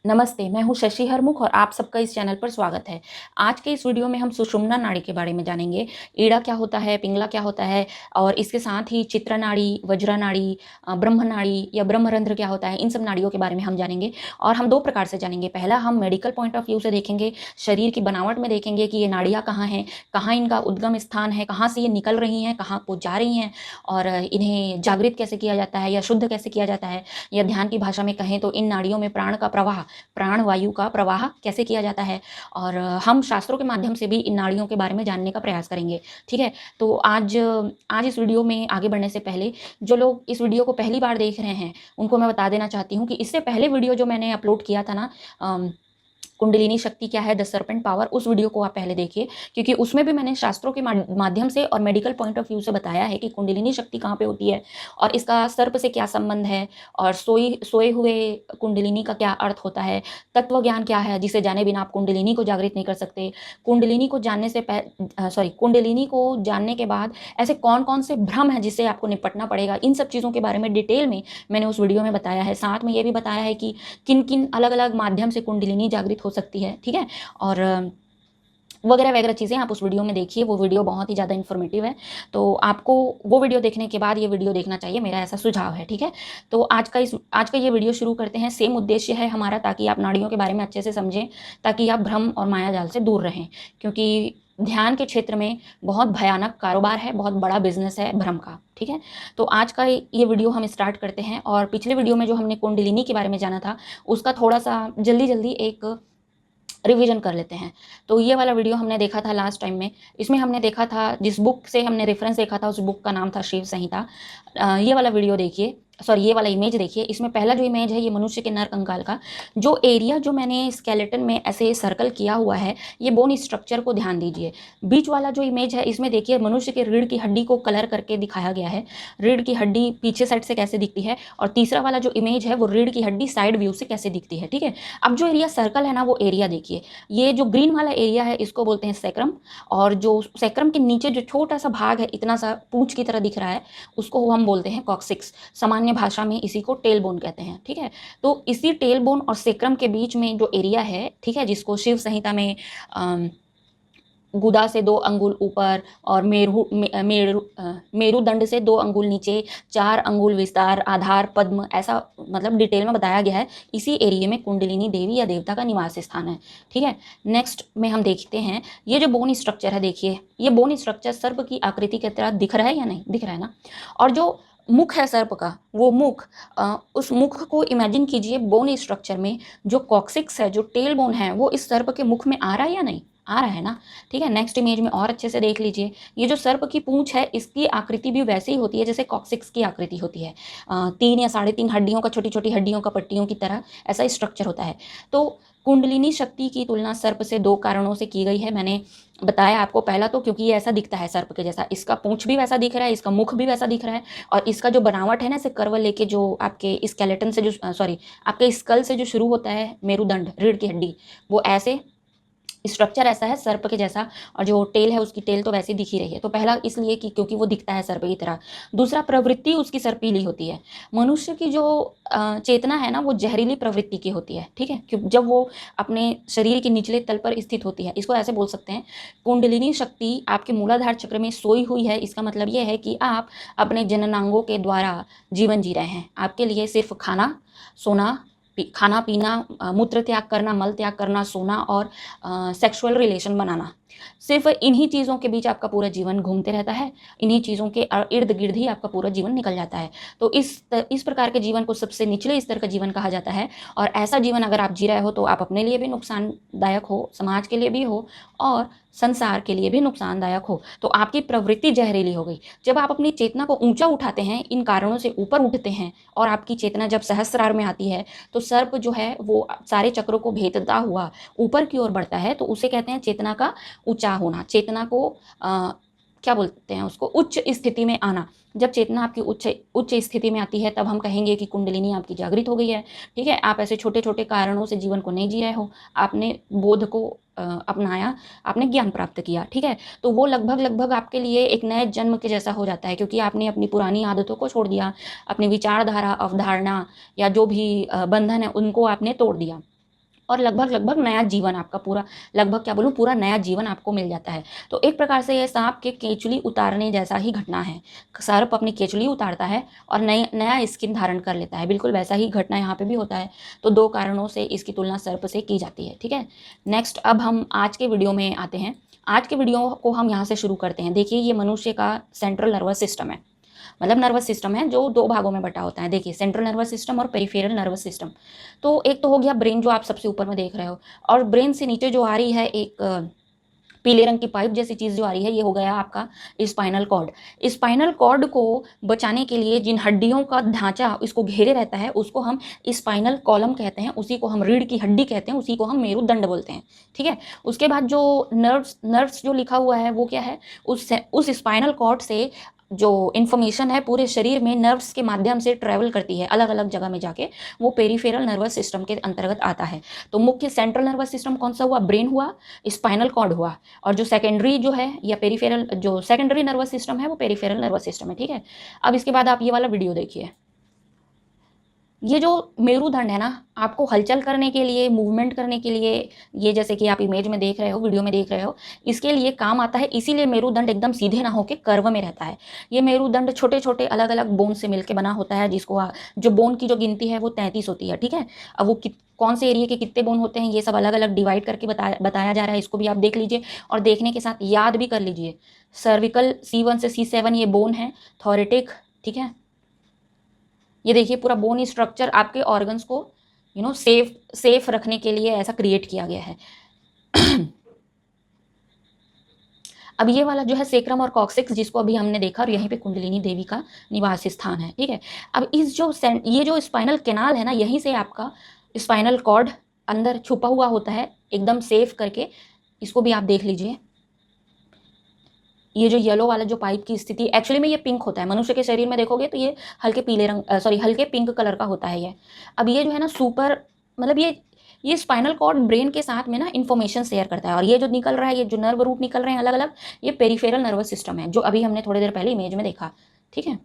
नमस्ते, मैं हूँ शशि हरमुख और आप सबका इस चैनल पर स्वागत है। आज के इस वीडियो में हम सुषुम्ना नाड़ी के बारे में जानेंगे। ईड़ा क्या होता है, पिंगला क्या होता है और इसके साथ ही चित्रा नाड़ी, वज्रा नाड़ी, ब्रह्म नाड़ी या ब्रह्मरंध्र क्या होता है, इन सब नाड़ियों के बारे में हम जानेंगे। और हम दो प्रकार से जानेंगे। पहला हम मेडिकल पॉइंट ऑफ व्यू से देखेंगे, शरीर की बनावट में देखेंगे कि ये नाड़ियाँ कहाँ हैं, कहाँ इनका उद्गम स्थान है, कहाँ से ये निकल रही हैं, कहाँ को जा रही हैं और इन्हें जागृत कैसे किया जाता है या शुद्ध कैसे किया जाता है, या ध्यान की भाषा में कहें तो इन नाड़ियों में प्राण का प्रवाह, प्राण वायु का प्रवाह कैसे किया जाता है। और हम शास्त्रों के माध्यम से भी इन नाड़ियों के बारे में जानने का प्रयास करेंगे। ठीक है, तो आज आज इस वीडियो में आगे बढ़ने से पहले जो लोग इस वीडियो को पहली बार देख रहे हैं उनको मैं बता देना चाहती हूँ कि इससे पहले वीडियो जो मैंने अपलोड किया था ना, कुंडलिनी शक्ति क्या है, द सर्पेंट पावर, उस वीडियो को आप पहले देखिए, क्योंकि उसमें भी मैंने शास्त्रों के माध्यम से और मेडिकल पॉइंट ऑफ व्यू से बताया है कि कुंडलिनी शक्ति कहाँ पे होती है और इसका सर्प से क्या संबंध है और सोए हुए कुंडलिनी का क्या अर्थ होता है, तत्व ज्ञान क्या है जिसे जाने बिना आप कुंडलिनी को जागृत नहीं कर सकते। कुंडलिनी को जानने से कुंडलिनी को जानने के बाद ऐसे कौन कौन से भ्रम है जिससे आपको निपटना पड़ेगा, इन सब चीज़ों के बारे में डिटेल में मैंने उस वीडियो में बताया है। साथ में ये भी बताया है कि किन किन अलग अलग माध्यम से कुंडलिनी जागृत हो सकती है। ठीक है, और वगैरह वगैरह चीज़ें आप उस वीडियो में देखिए। वो वीडियो बहुत ही ज़्यादा इन्फॉर्मेटिव है, तो आपको वो वीडियो देखने के बाद ये वीडियो देखना चाहिए, मेरा ऐसा सुझाव है। ठीक है, तो आज का ये वीडियो शुरू करते हैं। सेम उद्देश्य है हमारा, ताकि आप नाड़ियों के बारे में अच्छे से समझें, ताकि आप भ्रम और माया जाल से दूर रहें, क्योंकि ध्यान के क्षेत्र में बहुत भयानक कारोबार है, बहुत बड़ा बिजनेस है भ्रम का। ठीक है, तो आज का ये वीडियो हम स्टार्ट करते हैं। और पिछले वीडियो में जो हमने कुंडलिनी के बारे में जाना था उसका थोड़ा सा जल्दी जल्दी एक रिवीजन कर लेते हैं। तो ये वाला वीडियो हमने देखा था लास्ट टाइम में। इसमें हमने देखा था, जिस बुक से हमने रेफरेंस देखा था उस बुक का नाम था शिव संहिता। ये वाला वीडियो देखिए, सॉरी ये वाला इमेज देखिए। इसमें पहला जो इमेज है ये मनुष्य के नर कंकाल का, जो एरिया जो मैंने स्केलेटन में ऐसे सर्कल किया हुआ है, ये बोन स्ट्रक्चर को ध्यान दीजिए। बीच वाला जो इमेज है इसमें देखिए मनुष्य के रीढ़ की हड्डी को कलर करके दिखाया गया है, रीढ़ की हड्डी पीछे साइड से कैसे दिखती है, और तीसरा वाला जो इमेज है वो रीढ़ की हड्डी साइड व्यू से कैसे दिखती है। ठीक है, अब जो एरिया सर्कल है ना, वो एरिया देखिए। ये जो ग्रीन वाला एरिया है इसको बोलते हैं सैक्रम, और जो सैक्रम के नीचे जो छोटा सा भाग है, इतना सा पूंछ की तरह दिख रहा है, उसको हम बोलते हैं कॉक्सिक्स। सामान्य भाषा में इसी को टेल बोन कहते हैं। ठीक है, तो इसी टेल बोन और सेक्रम के बीच में जो एरिया है, ठीक है, जिसको शिव संहिता में गुदा से 2 अंगुल ऊपर और मेरुदंड से 2 अंगुल नीचे, 4 अंगुल विस्तार, आधार, पद्म, ऐसा मतलब डिटेल में बताया गया है। इसी एरिया में कुंडलिनी देवी या देवता का निवास स्थान है। ठीक है, नेक्स्ट में हम देखते हैं ये जो बोन स्ट्रक्चर है, देखिए ये बोन स्ट्रक्चर सर्प की आकृति की तरह दिख रहा है या नहीं दिख रहा है ना। और जो मुख है सर्प का, वो मुख, उस मुख को इमेजिन कीजिए बोन स्ट्रक्चर में। जो कॉक्सिक्स है, जो टेल बोन है, वो इस सर्प के मुख में आ रहा है या नहीं आ रहा है ना। ठीक है, नेक्स्ट इमेज में और अच्छे से देख लीजिए। ये जो सर्प की पूंछ है इसकी आकृति भी वैसे ही होती है जैसे कॉक्सिक्स की आकृति होती है। 3 या 3.5 हड्डियों का, छोटी छोटी हड्डियों का पट्टियों की तरह ऐसा स्ट्रक्चर होता है। तो कुंडलिनी शक्ति की तुलना सर्प से 2 कारणों से की गई है। मैंने बताया आपको, पहला तो क्योंकि ये ऐसा दिखता है सर्प के जैसा, इसका पूंछ भी वैसा दिख रहा है, इसका मुख भी वैसा दिख रहा है, और इसका जो बनावट है ना, इसे कर्व लेके जो आपके स्केलेटन से जो सॉरी आपके स्कल से जो शुरू होता है मेरुदंड, रीढ़ की हड्डी, वो ऐसे स्ट्रक्चर ऐसा है सर्प के जैसा, और जो टेल है उसकी टेल तो वैसी दिख ही रही है। तो पहला इसलिए कि क्योंकि वो दिखता है सर्प की तरह। दूसरा, प्रवृत्ति उसकी सर्पीली होती है। मनुष्य की जो चेतना है ना, वो जहरीली प्रवृत्ति की होती है। ठीक है, क्योंकि जब वो अपने शरीर के निचले तल पर स्थित होती है, इसको ऐसे बोल सकते हैं, कुंडलिनी शक्ति आपके मूलाधार चक्र में सोई हुई है। इसका मतलब ये है कि आप अपने जननांगों के द्वारा जीवन जी रहे हैं। आपके लिए सिर्फ खाना, सोना, खाना पीना, मूत्र त्याग करना, मल त्याग करना, सोना और सेक्सुअल रिलेशन बनाना, सिर्फ इन्हीं चीज़ों के बीच आपका पूरा जीवन घूमते रहता है। इन्हीं चीज़ों के इर्द गिर्द ही आपका पूरा जीवन निकल जाता है। तो इस प्रकार के जीवन को सबसे निचले स्तर का जीवन कहा जाता है। और ऐसा जीवन अगर आप जी रहे हो तो आप अपने लिए भी नुकसानदायक हो, समाज के लिए भी हो और संसार के लिए भी नुकसानदायक हो। तो आपकी प्रवृत्ति जहरीली हो गई। जब आप अपनी चेतना को ऊंचा उठाते हैं, इन कारणों से ऊपर उठते हैं, और आपकी चेतना जब सहस्रार में आती है, तो सर्प जो है वो सारे चक्रों को भेदता हुआ ऊपर की ओर बढ़ता है। तो उसे कहते हैं चेतना का ऊंचा होना, चेतना को क्या बोलते हैं उसको, उच्च स्थिति में आना। जब चेतना आपकी उच्च स्थिति में आती है, तब हम कहेंगे कि कुंडलिनी आपकी जागृत हो गई है। ठीक है, आप ऐसे छोटे छोटे कारणों से जीवन को नहीं जी रहे हो, आपने बोध को अपनाया, आपने ज्ञान प्राप्त किया। ठीक है, तो वो लगभग लगभग आपके लिए एक नए जन्म के जैसा हो जाता है, क्योंकि आपने अपनी पुरानी आदतों को छोड़ दिया, अपनी विचारधारा, अवधारणा या जो भी बंधन है उनको आपने तोड़ दिया। और लगभग लगभग नया जीवन आपका पूरा, लगभग क्या बोलूँ, पूरा नया जीवन आपको मिल जाता है। तो एक प्रकार से ये सांप के केंचुली उतारने जैसा ही घटना है। सर्प अपनी केंचुली उतारता है और नया स्किन धारण कर लेता है, बिल्कुल वैसा ही घटना यहाँ पे भी होता है। तो 2 कारणों से इसकी तुलना सर्प से की जाती है। ठीक है, नेक्स्ट अब हम आज के वीडियो में आते हैं। आज के वीडियो को हम यहाँ से शुरू करते हैं। देखिए, ये मनुष्य का सेंट्रल नर्वस सिस्टम है, मतलब नर्वस सिस्टम है जो 2 भागों में बटा होता है। देखिए, सेंट्रल नर्वस सिस्टम और पेरिफेरल नर्वस सिस्टम। तो एक तो हो गया ब्रेन, जो आप सबसे ऊपर में देख रहे हो, और ब्रेन से नीचे जो आ रही है एक पीले रंग की पाइप जैसी चीज़ जो आ रही है, ये हो गया आपका स्पाइनल कॉर्ड। स्पाइनल कॉर्ड को बचाने के लिए जिन हड्डियों का ढांचा इसको घेरे रहता है उसको हम स्पाइनल कॉलम कहते हैं, उसी को हम रीढ़ की हड्डी कहते हैं, उसी को हम मेरुदंड बोलते हैं। ठीक है, उसके बाद जो नर्व्स जो लिखा हुआ है वो क्या है, उस स्पाइनल कॉर्ड से जो इन्फॉर्मेशन है पूरे शरीर में नर्व्स के माध्यम से ट्रैवल करती है अलग अलग जगह में जाके, वो पेरिफेरल नर्वस सिस्टम के अंतर्गत आता है। तो मुख्य सेंट्रल नर्वस सिस्टम कौन सा हुआ, ब्रेन हुआ, स्पाइनल कॉर्ड हुआ, और जो सेकेंडरी जो है या पेरिफेरल, जो सेकेंडरी नर्वस सिस्टम है वो पेरिफेरल नर्वस सिस्टम है। ठीक है, अब इसके बाद आप ये वाला वीडियो देखिए। ये जो मेरुदंड है ना, आपको हलचल करने के लिए, मूवमेंट करने के लिए, ये जैसे कि आप इमेज में देख रहे हो, वीडियो में देख रहे हो, इसके लिए काम आता है। इसीलिए मेरुदंड एकदम सीधे ना होके कर्व में रहता है। ये मेरुदंड छोटे छोटे अलग अलग बोन से मिलकर बना होता है, जिसको जो बोन की जो गिनती है वो 33 होती है। ठीक है, अब वो कौन से एरिया के कितने बोन होते हैं ये सब अलग अलग डिवाइड करके बताया जा रहा है। इसको भी आप देख लीजिए और देखने के साथ याद भी कर लीजिए। सर्विकल C1 से C7 ये बोन है, थॉरेटिक। ठीक है, ये देखिए पूरा बोन स्ट्रक्चर आपके ऑर्गन्स को सेफ रखने के लिए ऐसा क्रिएट किया गया है। अब ये वाला जो है सेक्रम और कॉक्सिक्स, जिसको अभी हमने देखा, और यहीं पे कुंडलिनी देवी का निवास स्थान है। ठीक है, अब ये जो स्पाइनल कैनाल है ना, यहीं से आपका स्पाइनल कॉर्ड अंदर छुपा हुआ होता है एकदम सेफ करके। इसको भी आप देख लीजिए। ये जो येलो वाला जो पाइप की स्थिति, एक्चुअली में ये पिंक होता है। मनुष्य के शरीर में देखोगे तो ये हल्के पिंक कलर का होता है ये। अब ये जो है ना मतलब ये स्पाइनल कॉर्ड ब्रेन के साथ में ना इन्फॉर्मेशन शेयर करता है, और ये जो निकल रहा है, ये जो नर्व रूट निकल रहे हैं अलग अलग, ये पेरिफेरल नर्वस सिस्टम है, जो अभी हमने थोड़ी देर पहले इमेज में देखा। ठीक है,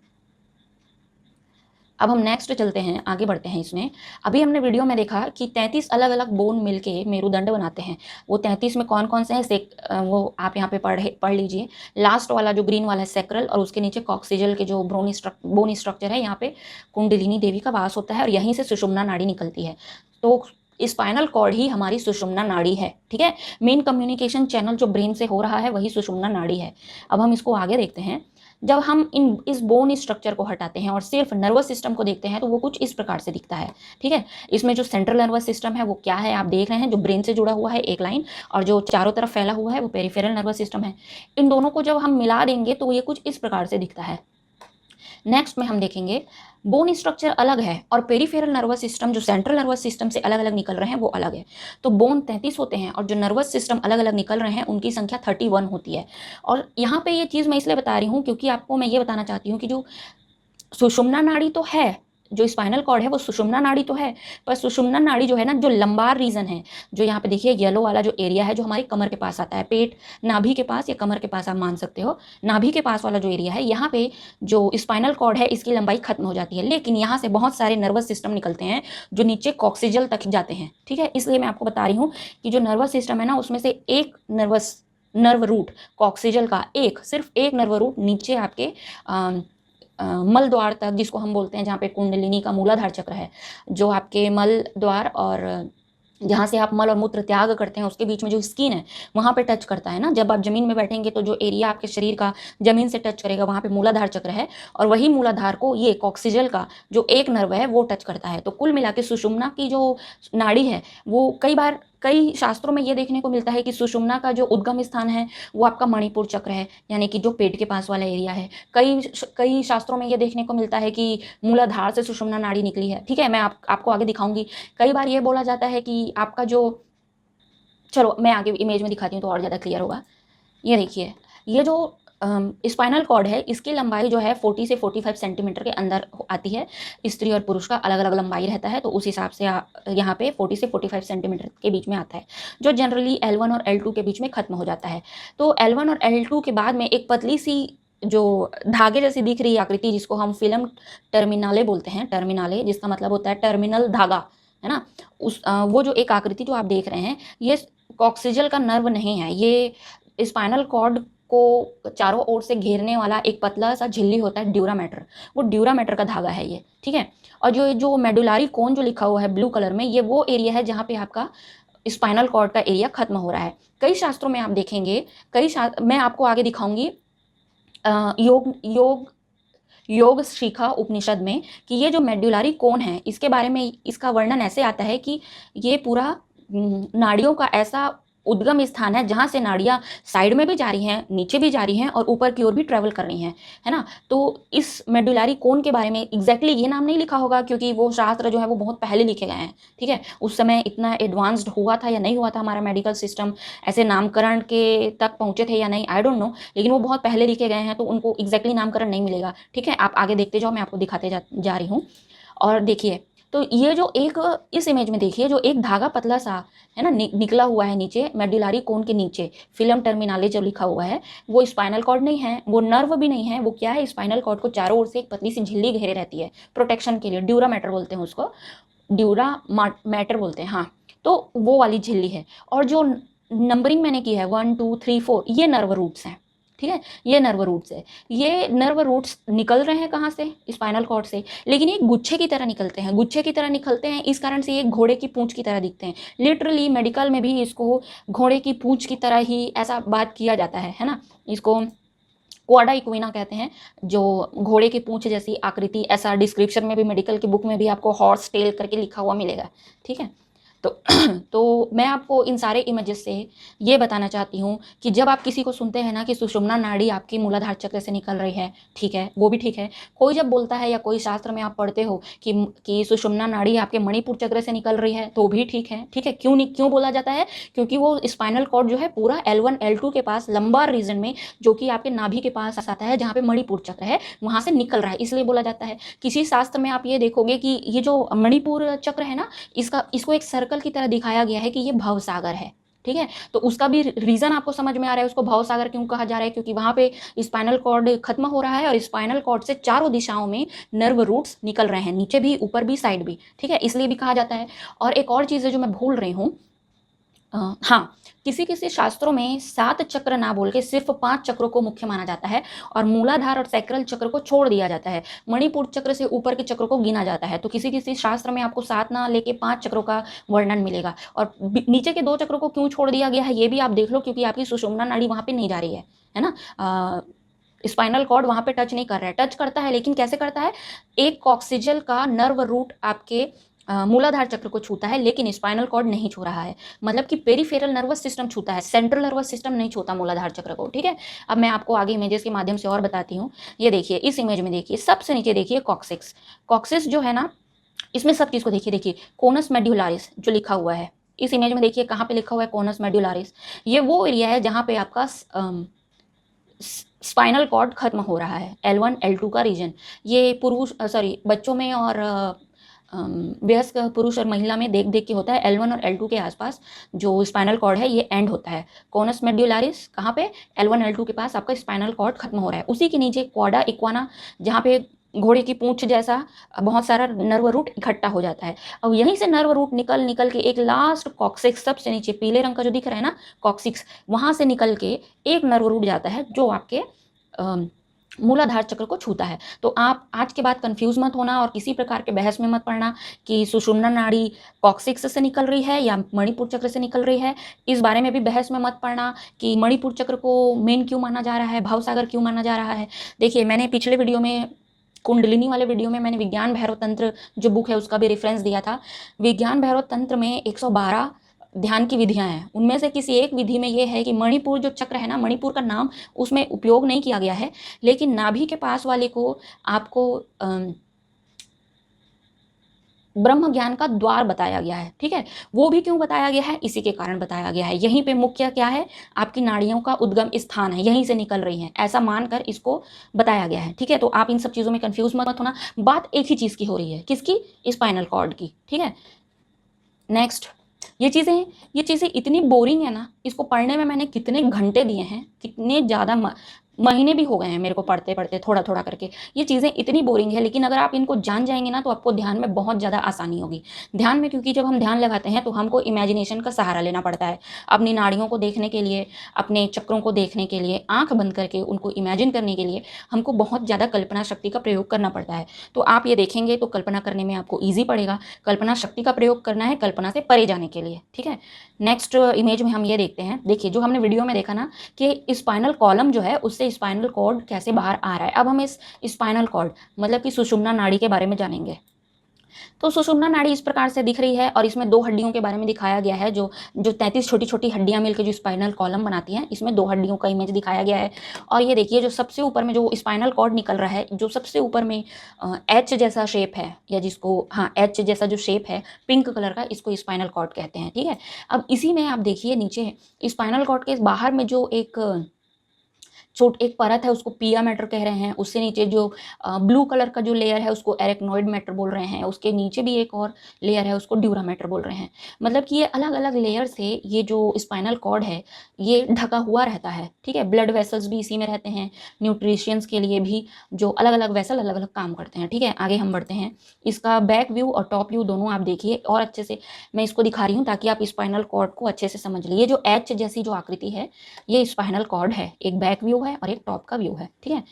अब हम नेक्स्ट चलते हैं, आगे बढ़ते हैं इसमें। अभी हमने वीडियो में देखा कि 33 अलग अलग बोन मिलके मेरुदंड बनाते हैं। वो 33 में कौन कौन से हैं, वो आप यहाँ पे पढ़ लीजिए। लास्ट वाला जो ग्रीन वाला है सेक्रल, और उसके नीचे कॉक्सिजल के जो बोन स्ट्रक्चर है, यहाँ पे कुंडलिनी देवी का वास होता है, और यहीं से सुषुम्ना नाड़ी निकलती है। तो स्पाइनल कॉर्ड ही हमारी सुषुम्ना नाड़ी है। ठीक है, मेन कम्युनिकेशन चैनल जो ब्रेन से हो रहा है वही सुषुम्ना नाड़ी है। अब हम इसको आगे देखते हैं। जब हम इस बोन स्ट्रक्चर को हटाते हैं और सिर्फ नर्वस सिस्टम को देखते हैं तो वो कुछ इस प्रकार से दिखता है। ठीक है, इसमें जो सेंट्रल नर्वस सिस्टम है वो क्या है, आप देख रहे हैं, जो ब्रेन से जुड़ा हुआ है एक लाइन, और जो चारों तरफ फैला हुआ है वो पेरिफेरल नर्वस सिस्टम है। इन दोनों को जब हम मिला देंगे तो ये कुछ इस प्रकार से दिखता है। नेक्स्ट में हम देखेंगे बोन स्ट्रक्चर अलग है और पेरिफेरल नर्वस सिस्टम जो सेंट्रल नर्वस सिस्टम से अलग अलग निकल रहे हैं वो अलग है। तो बोन 33 होते हैं और जो नर्वस सिस्टम अलग अलग निकल रहे हैं उनकी संख्या 31 होती है। और यहाँ पे ये चीज़ मैं इसलिए बता रही हूँ क्योंकि आपको मैं ये बताना चाहती हूँ कि जो सुषुम्ना नाड़ी तो है, जो स्पाइनल कॉर्ड है वो सुषुम्ना नाड़ी तो है, पर सुषुम्ना नाड़ी जो है ना, जो लंबार रीजन है, जो यहाँ पे देखिए येलो वाला जो एरिया है, जो हमारी कमर के पास आता है, पेट नाभि के पास या कमर के पास आप मान सकते हो, नाभि के पास वाला जो एरिया है, यहाँ पे जो स्पाइनल कॉर्ड है इसकी लंबाई खत्म हो जाती है। लेकिन यहाँ से बहुत सारे नर्वस सिस्टम निकलते हैं जो नीचे कॉक्सिजल तक जाते हैं। ठीक है, इसलिए मैं आपको बता रही हूँ कि जो नर्वस सिस्टम है ना, उसमें से एक नर्व रूट कॉक्सिजल का सिर्फ एक नर्व रूट नीचे आपके मल द्वार तक, जिसको हम बोलते हैं, जहाँ पे कुंडलिनी का मूलाधार चक्र है, जो आपके मल द्वार और जहाँ से आप मल और मूत्र त्याग करते हैं उसके बीच में जो स्किन है वहाँ पे टच करता है ना। जब आप जमीन में बैठेंगे तो जो एरिया आपके शरीर का जमीन से टच करेगा वहाँ पे मूलाधार चक्र है, और वही मूलाधार को ये कॉक्सिजल का जो एक नर्व है वो टच करता है। तो कुल मिला के सुषुम्ना की जो नाड़ी है वो कई शास्त्रों में ये देखने को मिलता है कि सुषुम्ना का जो उद्गम स्थान है वो आपका मणिपुर चक्र है, यानी कि जो पेट के पास वाला एरिया है। कई शास्त्रों में ये देखने को मिलता है कि मूलाधार से सुषुम्ना नाड़ी निकली है। ठीक है, मैं आपको आगे दिखाऊंगी। कई बार ये बोला जाता है कि आपका जो, चलो मैं आगे इमेज में दिखाती हूँ तो और ज़्यादा क्लियर होगा। ये देखिए, ये जो स्पाइनल कॉर्ड है इसकी लंबाई जो है 40 से 45 सेंटीमीटर के अंदर आती है। स्त्री और पुरुष का अलग अलग लंबाई रहता है, तो उस हिसाब से यहाँ पे 40 से 45 सेंटीमीटर के बीच में आता है, जो जनरली L1 और L2 के बीच में खत्म हो जाता है। तो L1 और L2 के बाद में एक पतली सी जो धागे जैसी दिख रही आकृति, जिसको हम फिल्म टर्मिनाले बोलते हैं, टर्मिनाले जिसका मतलब होता है टर्मिनल धागा, है ना। वो जो एक आकृति जो आप देख रहे हैं, ये कॉक्सिजल का नर्व नहीं है, ये स्पाइनल कॉर्ड को चारों ओर से घेरने वाला एक पतला सा झिल्ली होता है, ड्यूरामेटर। वो ड्यूरामेटर का धागा है ये, ठीक है। और जो जो मेडुलारी कोन जो लिखा हुआ है ब्लू कलर में, ये वो एरिया है जहाँ पे आपका स्पाइनल कॉर्ड का एरिया खत्म हो रहा है। कई शास्त्रों में आप देखेंगे, मैं आपको आगे दिखाऊंगी योग योग योग शिखा उपनिषद में, कि ये जो मेडुलारी कोन है, इसके बारे में इसका वर्णन ऐसे आता है कि ये पूरा नाड़ियों का ऐसा उद्गम स्थान है जहाँ से नाड़ियाँ साइड में भी जा रही हैं, नीचे भी जा रही हैं और ऊपर की ओर भी ट्रेवल कर रही हैं, है ना। तो इस मेडुलारी कोन के बारे में एग्जैक्टली ये नाम नहीं लिखा होगा, क्योंकि वो शास्त्र जो है वो बहुत पहले लिखे गए हैं, ठीक है। उस समय इतना एडवांस्ड हुआ था या नहीं हुआ था हमारा मेडिकल सिस्टम, ऐसे नामकरण के तक पहुँचे थे या नहीं, आई डोंट नो, लेकिन वो बहुत पहले लिखे गए हैं, तो उनको एग्जैक्टली नामकरण नहीं मिलेगा, ठीक है। आप आगे देखते जाओ, मैं आपको दिखाते जा रही हूँ। और देखिए, तो ये जो एक इस इमेज में देखिए, जो एक धागा पतला सा है ना निकला हुआ है नीचे, मेडुलारी कोन के नीचे फिल्म टर्मिनाले जो लिखा हुआ है, वो स्पाइनल कॉर्ड नहीं है, वो नर्व भी नहीं है, वो क्या है, स्पाइनल कॉर्ड को चारों ओर से एक पतली सी झिल्ली घेरे रहती है प्रोटेक्शन के लिए, ड्यूरा मैटर बोलते हैं उसको, ड्यूरा मैटर बोलते हैं, हाँ। तो वो वाली झिल्ली है। और जो नंबरिंग मैंने की है 1 2 3 4, ये नर्व रूट्स हैं, ठीक है। ये नर्व रूट्स है, ये नर्व रूट्स निकल रहे हैं कहाँ से, स्पाइनल कॉर्ड से, लेकिन ये गुच्छे की तरह निकलते हैं, गुच्छे की तरह निकलते हैं, इस कारण से ये घोड़े की पूंछ की तरह दिखते हैं। लिटरली मेडिकल में भी इसको घोड़े की पूंछ की तरह ही ऐसा बात किया जाता है ना। इसको क्वाडा इक्विना कहते हैं, जो घोड़े की पूंछ जैसी आकृति, ऐसा डिस्क्रिप्शन में भी मेडिकल की बुक में भी आपको हॉर्स टेल करके लिखा हुआ मिलेगा, ठीक है। तो तो मैं आपको इन सारे इमेजेस से ये बताना चाहती हूँ कि जब आप किसी को सुनते हैं ना कि सुषुम्ना नाड़ी आपकी मूलाधार चक्र से निकल रही है, ठीक है, वो भी ठीक है। कोई जब बोलता है या कोई शास्त्र में आप पढ़ते हो कि सुषुम्ना नाड़ी आपके मणिपुर चक्र से निकल रही है, तो भी ठीक है, ठीक है। क्यों बोला जाता है, क्योंकि वो स्पाइनल कॉर्ड जो है पूरा L1 L2 के पास लंबार रीजन में, जो कि आपके नाभि के पास आता है, जहाँ पे मणिपुर चक्र है, वहाँ से निकल रहा है, इसलिए बोला जाता है। किसी शास्त्र में आप ये देखोगे कि ये जो मणिपुर चक्र है ना, इसको एक सर्कल की तरह दिखाया गया है कि ये भवसागर है, ठीक है। तो उसका भी रीजन आपको समझ में आ रहा है, उसको भवसागर क्यों कहा जा रहा है, क्योंकि वहां पे स्पाइनल कॉर्ड खत्म हो रहा है और स्पाइनल कॉर्ड से चारों दिशाओं में नर्व रूट्स निकल रहे हैं, नीचे भी, ऊपर भी, साइड भी, ठीक है, इसलिए भी कहा जाता है। और एक और चीज़ है जो मैं भूल रही हूँ, हाँ, किसी शास्त्रों में 7 चक्र ना बोल के सिर्फ 5 चक्रों को मुख्य माना जाता है और मूलाधार और सैक्रल चक्र को छोड़ दिया जाता है, मणिपुर चक्र से ऊपर के चक्रों को गिना जाता है। तो किसी शास्त्र में आपको 7 ना लेके 5 चक्रों का वर्णन मिलेगा। और नीचे के 2 चक्रों को क्यों छोड़ दिया गया है, ये भी आप देख लो, क्योंकि आपकी सुषुम्ना नाड़ी वहाँ पे नहीं जा रही है ना। स्पाइनल कॉर्ड वहाँ पे टच नहीं कर रहा है, टच करता है, लेकिन कैसे करता है, एक कॉक्सिजल का नर्व रूट आपके मूलाधार चक्र को छूता है, लेकिन स्पाइनल कॉर्ड नहीं छू रहा है, मतलब कि पेरिफेरल नर्वस सिस्टम छूता है, सेंट्रल नर्वस सिस्टम नहीं छूता मूलाधार चक्र को, ठीक है। अब मैं आपको आगे इमेजेस के माध्यम से और बताती हूँ। ये देखिए, इस इमेज में देखिए, सबसे नीचे देखिए कॉक्सिक्स, कॉक्सिस जो है ना, इसमें सब चीज़ को देखिए, कोनस मेड्यूलारिस जो लिखा हुआ है, इस इमेज में देखिए कहाँ पे लिखा हुआ है, कोनस मेड्यूलारिस। ये वो एरिया है जहाँ पे आपका स्पाइनल कॉर्ड खत्म हो रहा है, L1 L2 का रीजन। ये बच्चों में और वयस्क पुरुष और महिला में देख देख के होता है, L1 और L2 के आसपास जो स्पाइनल कॉर्ड है ये एंड होता है। कोनस मेड्यूलारिस कहाँ पे, L1 L2 के पास आपका स्पाइनल कॉर्ड खत्म हो रहा है। उसी के नीचे क्वाडा इक्वाना, जहाँ पे घोड़े की पूंछ जैसा बहुत सारा नर्व रूट इकट्ठा हो जाता है। अब यहीं से नर्व रूट निकल के एक लास्ट कॉक्सिक्स, सबसे नीचे पीले रंग का जो दिख रहा है ना कॉक्सिक्स, वहाँ से निकल के एक नर्व रूट जाता है जो आपके मूलाधार चक्र को छूता है। तो आप आज के बाद कंफ्यूज मत होना और किसी प्रकार के बहस में मत पड़ना कि सुषुम्ना नाड़ी कॉक्सिक्स से निकल रही है या मणिपुर चक्र से निकल रही है। इस बारे में भी बहस में मत पड़ना कि मणिपुर चक्र को मेन क्यों माना जा रहा है, भवसागर क्यों माना जा रहा है। देखिए, मैंने पिछले वीडियो में, कुंडलिनी वाले वीडियो में, मैंने विज्ञान भैरव तंत्र जो बुक है उसका भी रेफरेंस दिया था। विज्ञान भैरव तंत्र में 112 ध्यान की विधियां हैं, उनमें से किसी एक विधि में ये है कि मणिपुर जो चक्र है ना, मणिपुर का नाम उसमें उपयोग नहीं किया गया है, लेकिन नाभि के पास वाले को आपको ब्रह्म ज्ञान का द्वार बताया गया है, ठीक है। वो भी क्यों बताया गया है, इसी के कारण बताया गया है। यहीं पे मुख्य क्या है, आपकी नाड़ियों का उद्गम स्थान है, यहीं से निकल रही हैं, ऐसा मानकर इसको बताया गया है, ठीक है। तो आप इन सब चीज़ों में कंफ्यूज मत होना, बात एक ही चीज़ की हो रही है, किसकी, स्पाइनल कॉर्ड की, ठीक है। नेक्स्ट, ये चीज़ें इतनी बोरिंग है ना, इसको पढ़ने में मैंने कितने घंटे दिए हैं, कितने ज़्यादा महीने भी हो गए हैं मेरे को पढ़ते पढ़ते थोड़ा थोड़ा करके। ये चीज़ें इतनी बोरिंग है, लेकिन अगर आप इनको जान जाएंगे ना तो आपको ध्यान में बहुत ज़्यादा आसानी होगी। ध्यान में, क्योंकि जब हम ध्यान लगाते हैं तो हमको इमेजिनेशन का सहारा लेना पड़ता है। अपनी नाड़ियों को देखने के लिए, अपने चक्रों को देखने के लिए, आंख बंद करके उनको इमेजिन करने के लिए हमको बहुत ज़्यादा कल्पना शक्ति का प्रयोग करना पड़ता है। तो आप ये देखेंगे तो कल्पना करने में आपको ईजी पड़ेगा। कल्पना शक्ति का प्रयोग करना है कल्पना से परे जाने के लिए, ठीक है। नेक्स्ट इमेज में हम ये देखते हैं, देखिए जो हमने वीडियो में देखा ना कि स्पाइनल कॉलम जो है उससे स्पाइनल कॉर्ड कैसे बाहर आ रहा है। अब हम इस स्पाइनल कॉर्ड मतलब कि सुषुम्ना नाड़ी के बारे में जानेंगे। तो सुषुम्ना नाड़ी इस प्रकार से दिख रही है और इसमें दो हड्डियों के बारे में दिखाया गया है, जो जो 33 छोटी छोटी हड्डियां मिलकर जो स्पाइनल कॉलम बनाती हैं, इसमें दो हड्डियों का इमेज दिखाया गया है। और ये देखिए जो सबसे ऊपर में जो स्पाइनल कॉर्ड निकल रहा है, जो सबसे ऊपर में एच जैसा शेप है, या जिसको हाँ एच जैसा जो शेप है पिंक कलर का, इसको स्पाइनल कॉर्ड कहते हैं, ठीक है। अब इसी में आप देखिए नीचे स्पाइनल कॉर्ड के बाहर में जो एक परत है उसको पिया मैटर कह रहे हैं। उससे नीचे जो ब्लू कलर का जो लेयर है उसको एरेक्नोइड मैटर बोल रहे हैं। उसके नीचे भी एक और लेयर है उसको ड्यूरा मैटर बोल रहे हैं। मतलब कि ये अलग अलग लेयर से ये जो स्पाइनल कॉर्ड है ये ढका हुआ रहता है, ठीक है। ब्लड वेसल्स भी इसी में रहते हैं, न्यूट्रिशंस के लिए भी जो अलग अलग वेसल अलग अलग काम करते हैं, ठीक है। आगे हम बढ़ते हैं। इसका बैक व्यू और टॉप व्यू दोनों आप देखिए और अच्छे से मैं इसको दिखा रही हूँ ताकि आप स्पाइनल कॉर्ड को अच्छे से समझ लीजिए। जो एच जैसी जो आकृति है ये स्पाइनल कॉर्ड है, एक बैक व्यू है और एक टॉप का व्यू है, ठीक है।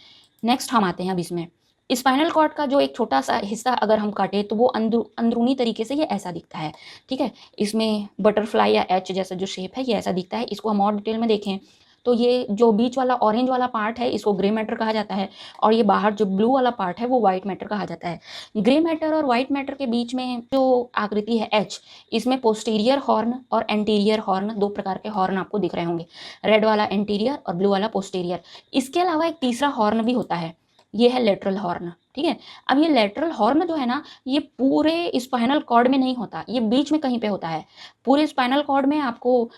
नेक्स्ट हम आते हैं अब इसमें स्पाइनल कॉर्ड का जो एक छोटा सा हिस्सा अगर हम काटे तो वो अंदरूनी तरीके से ये ऐसा दिखता है, ठीक है। इसमें बटरफ्लाई या एच जैसा जो शेप है ये ऐसा दिखता है। इसको हम और डिटेल में देखें तो ये जो बीच वाला ऑरेंज वाला पार्ट है इसको ग्रे मैटर कहा जाता है, और ये बाहर जो ब्लू वाला पार्ट है वो व्हाइट मैटर कहा जाता है। ग्रे मैटर और व्हाइट मैटर के बीच में जो आकृति है एच, इसमें पोस्टीरियर हॉर्न और एंटीरियर हॉर्न, दो प्रकार के हॉर्न आपको दिख रहे होंगे, रेड वाला एंटीरियर और ब्लू वाला पोस्टीरियर। इसके अलावा एक तीसरा हॉर्न भी होता है, ये है लेटरल हॉर्न, ठीक है। अब ये लेटरल हॉर्न जो है ना ये पूरे स्पाइनल कॉर्ड में नहीं होता, ये बीच में कहीं पे होता है। पूरे स्पाइनल कॉर्ड में आपको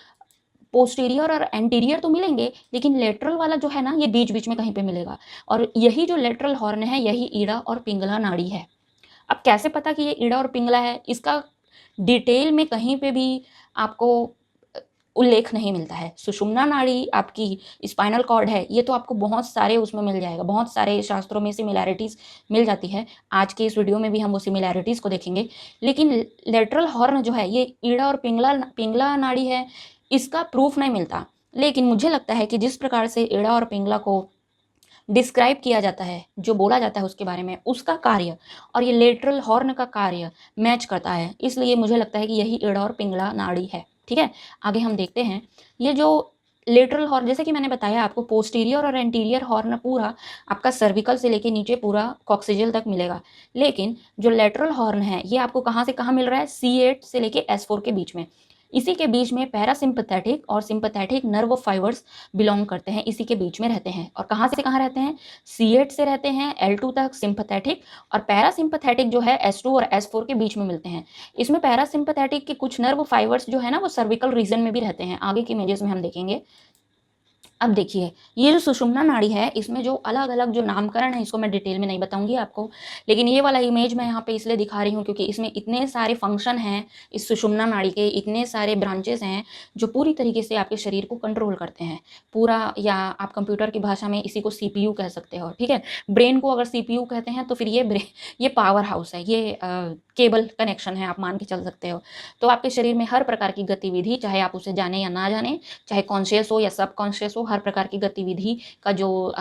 पोस्टीरियर और एंटीरियर तो मिलेंगे, लेकिन लेटरल वाला जो है ना ये बीच बीच में कहीं पे मिलेगा। और यही जो लेटरल हॉर्न है यही ईड़ा और पिंगला नाड़ी है। अब कैसे पता कि ये ईड़ा और पिंगला है, इसका डिटेल में कहीं पे भी आपको उल्लेख नहीं मिलता है। सुषुम्ना नाड़ी आपकी स्पाइनल कॉर्ड है, ये तो आपको बहुत सारे उसमें मिल जाएगा, बहुत सारे शास्त्रों में सिमिलैरिटीज़ मिल जाती है। आज के इस वीडियो में भी हम वो सिमिलैरिटीज़ को देखेंगे। लेकिन लेटरल हॉर्न जो है ये ईड़ा और पिंगला नाड़ी है, इसका प्रूफ नहीं मिलता। लेकिन मुझे लगता है कि जिस प्रकार से ईड़ा और पिंगला को डिस्क्राइब किया जाता है, जो बोला जाता है उसके बारे में, उसका कार्य और ये लेटरल हॉर्न का कार्य मैच करता है, इसलिए मुझे लगता है कि यही ईड़ा और पिंगला नाड़ी है, ठीक है। आगे हम देखते हैं। ये जो लेटरल हॉर्न, जैसे कि मैंने बताया आपको, पोस्टीरियर और एंटीरियर हॉर्न पूरा आपका सर्विकल से लेके नीचे पूरा कॉक्सिजियल तक मिलेगा। लेकिन जो लेटरल हॉर्न है ये आपको कहाँ से कहाँ मिल रहा है, C8 से लेके S4 के बीच में। इसी के बीच में पैरासिम्पथेटिक और सिंपथेटिक नर्व फाइबर्स बिलोंग करते हैं, इसी के बीच में रहते हैं। और कहाँ से कहाँ रहते हैं, C8 से रहते हैं L2 तक सिंपथेटिक, और पैरासिम्पथेटिक जो है S2 और S4 के बीच में मिलते हैं। इसमें पैरासिम्पथेटिक के कुछ नर्व फाइबर्स जो है ना वो सर्विकल रीजन में भी रहते हैं, आगे की इमेजेस में हम देखेंगे। अब देखिए ये जो सुषुम्ना नाड़ी है इसमें जो अलग अलग जो नामकरण है इसको मैं डिटेल में नहीं बताऊंगी आपको, लेकिन ये वाला इमेज मैं यहाँ पे इसलिए दिखा रही हूँ क्योंकि इसमें इतने सारे फंक्शन हैं, इस सुषुम्ना नाड़ी के इतने सारे ब्रांचेस हैं जो पूरी तरीके से आपके शरीर को कंट्रोल करते हैं पूरा, या आप कंप्यूटर की भाषा में इसी को CPU कह सकते हो, ठीक है। ब्रेन को अगर CPU कहते हैं तो फिर ये पावर हाउस है, ये केबल कनेक्शन है, आप मान के चल सकते हो। तो आपके शरीर में हर प्रकार की गतिविधि, चाहे आप उसे जाने या ना जाने, चाहे कॉन्शियस हो या सब कॉन्शियस हो, हर प्रकार की गतिविधि का जो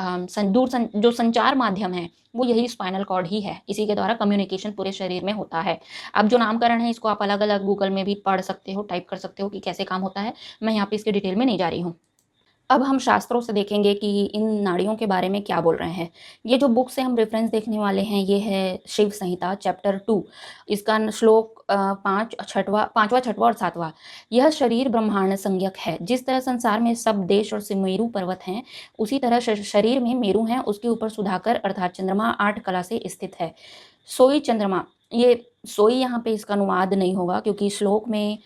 जो संचार माध्यम है वो यही स्पाइनल कॉर्ड ही है, इसी के द्वारा कम्युनिकेशन पूरे शरीर में होता है। अब जो नामकरण है इसको आप अलग अलग गूगल में भी पढ़ सकते हो, टाइप कर सकते हो कि कैसे काम होता है, मैं यहाँ पे इसके डिटेल में नहीं जा रही हूँ। अब हम शास्त्रों से देखेंगे कि इन नाड़ियों के बारे में क्या बोल रहे हैं। ये जो बुक से हम रेफरेंस देखने वाले हैं ये है शिव संहिता चैप्टर 2, इसका श्लोक 5वां 6वां और 7वां। यह शरीर ब्रह्मांड संज्ञक है, जिस तरह संसार में सब देश और सुमेरु पर्वत हैं उसी तरह शरीर में मेरु हैं, उसके ऊपर सुधाकर अर्थात चंद्रमा 8 कला से स्थित है। सोई चंद्रमा, ये सोई यहाँ पे इसका अनुवाद नहीं होगा क्योंकि श्लोक में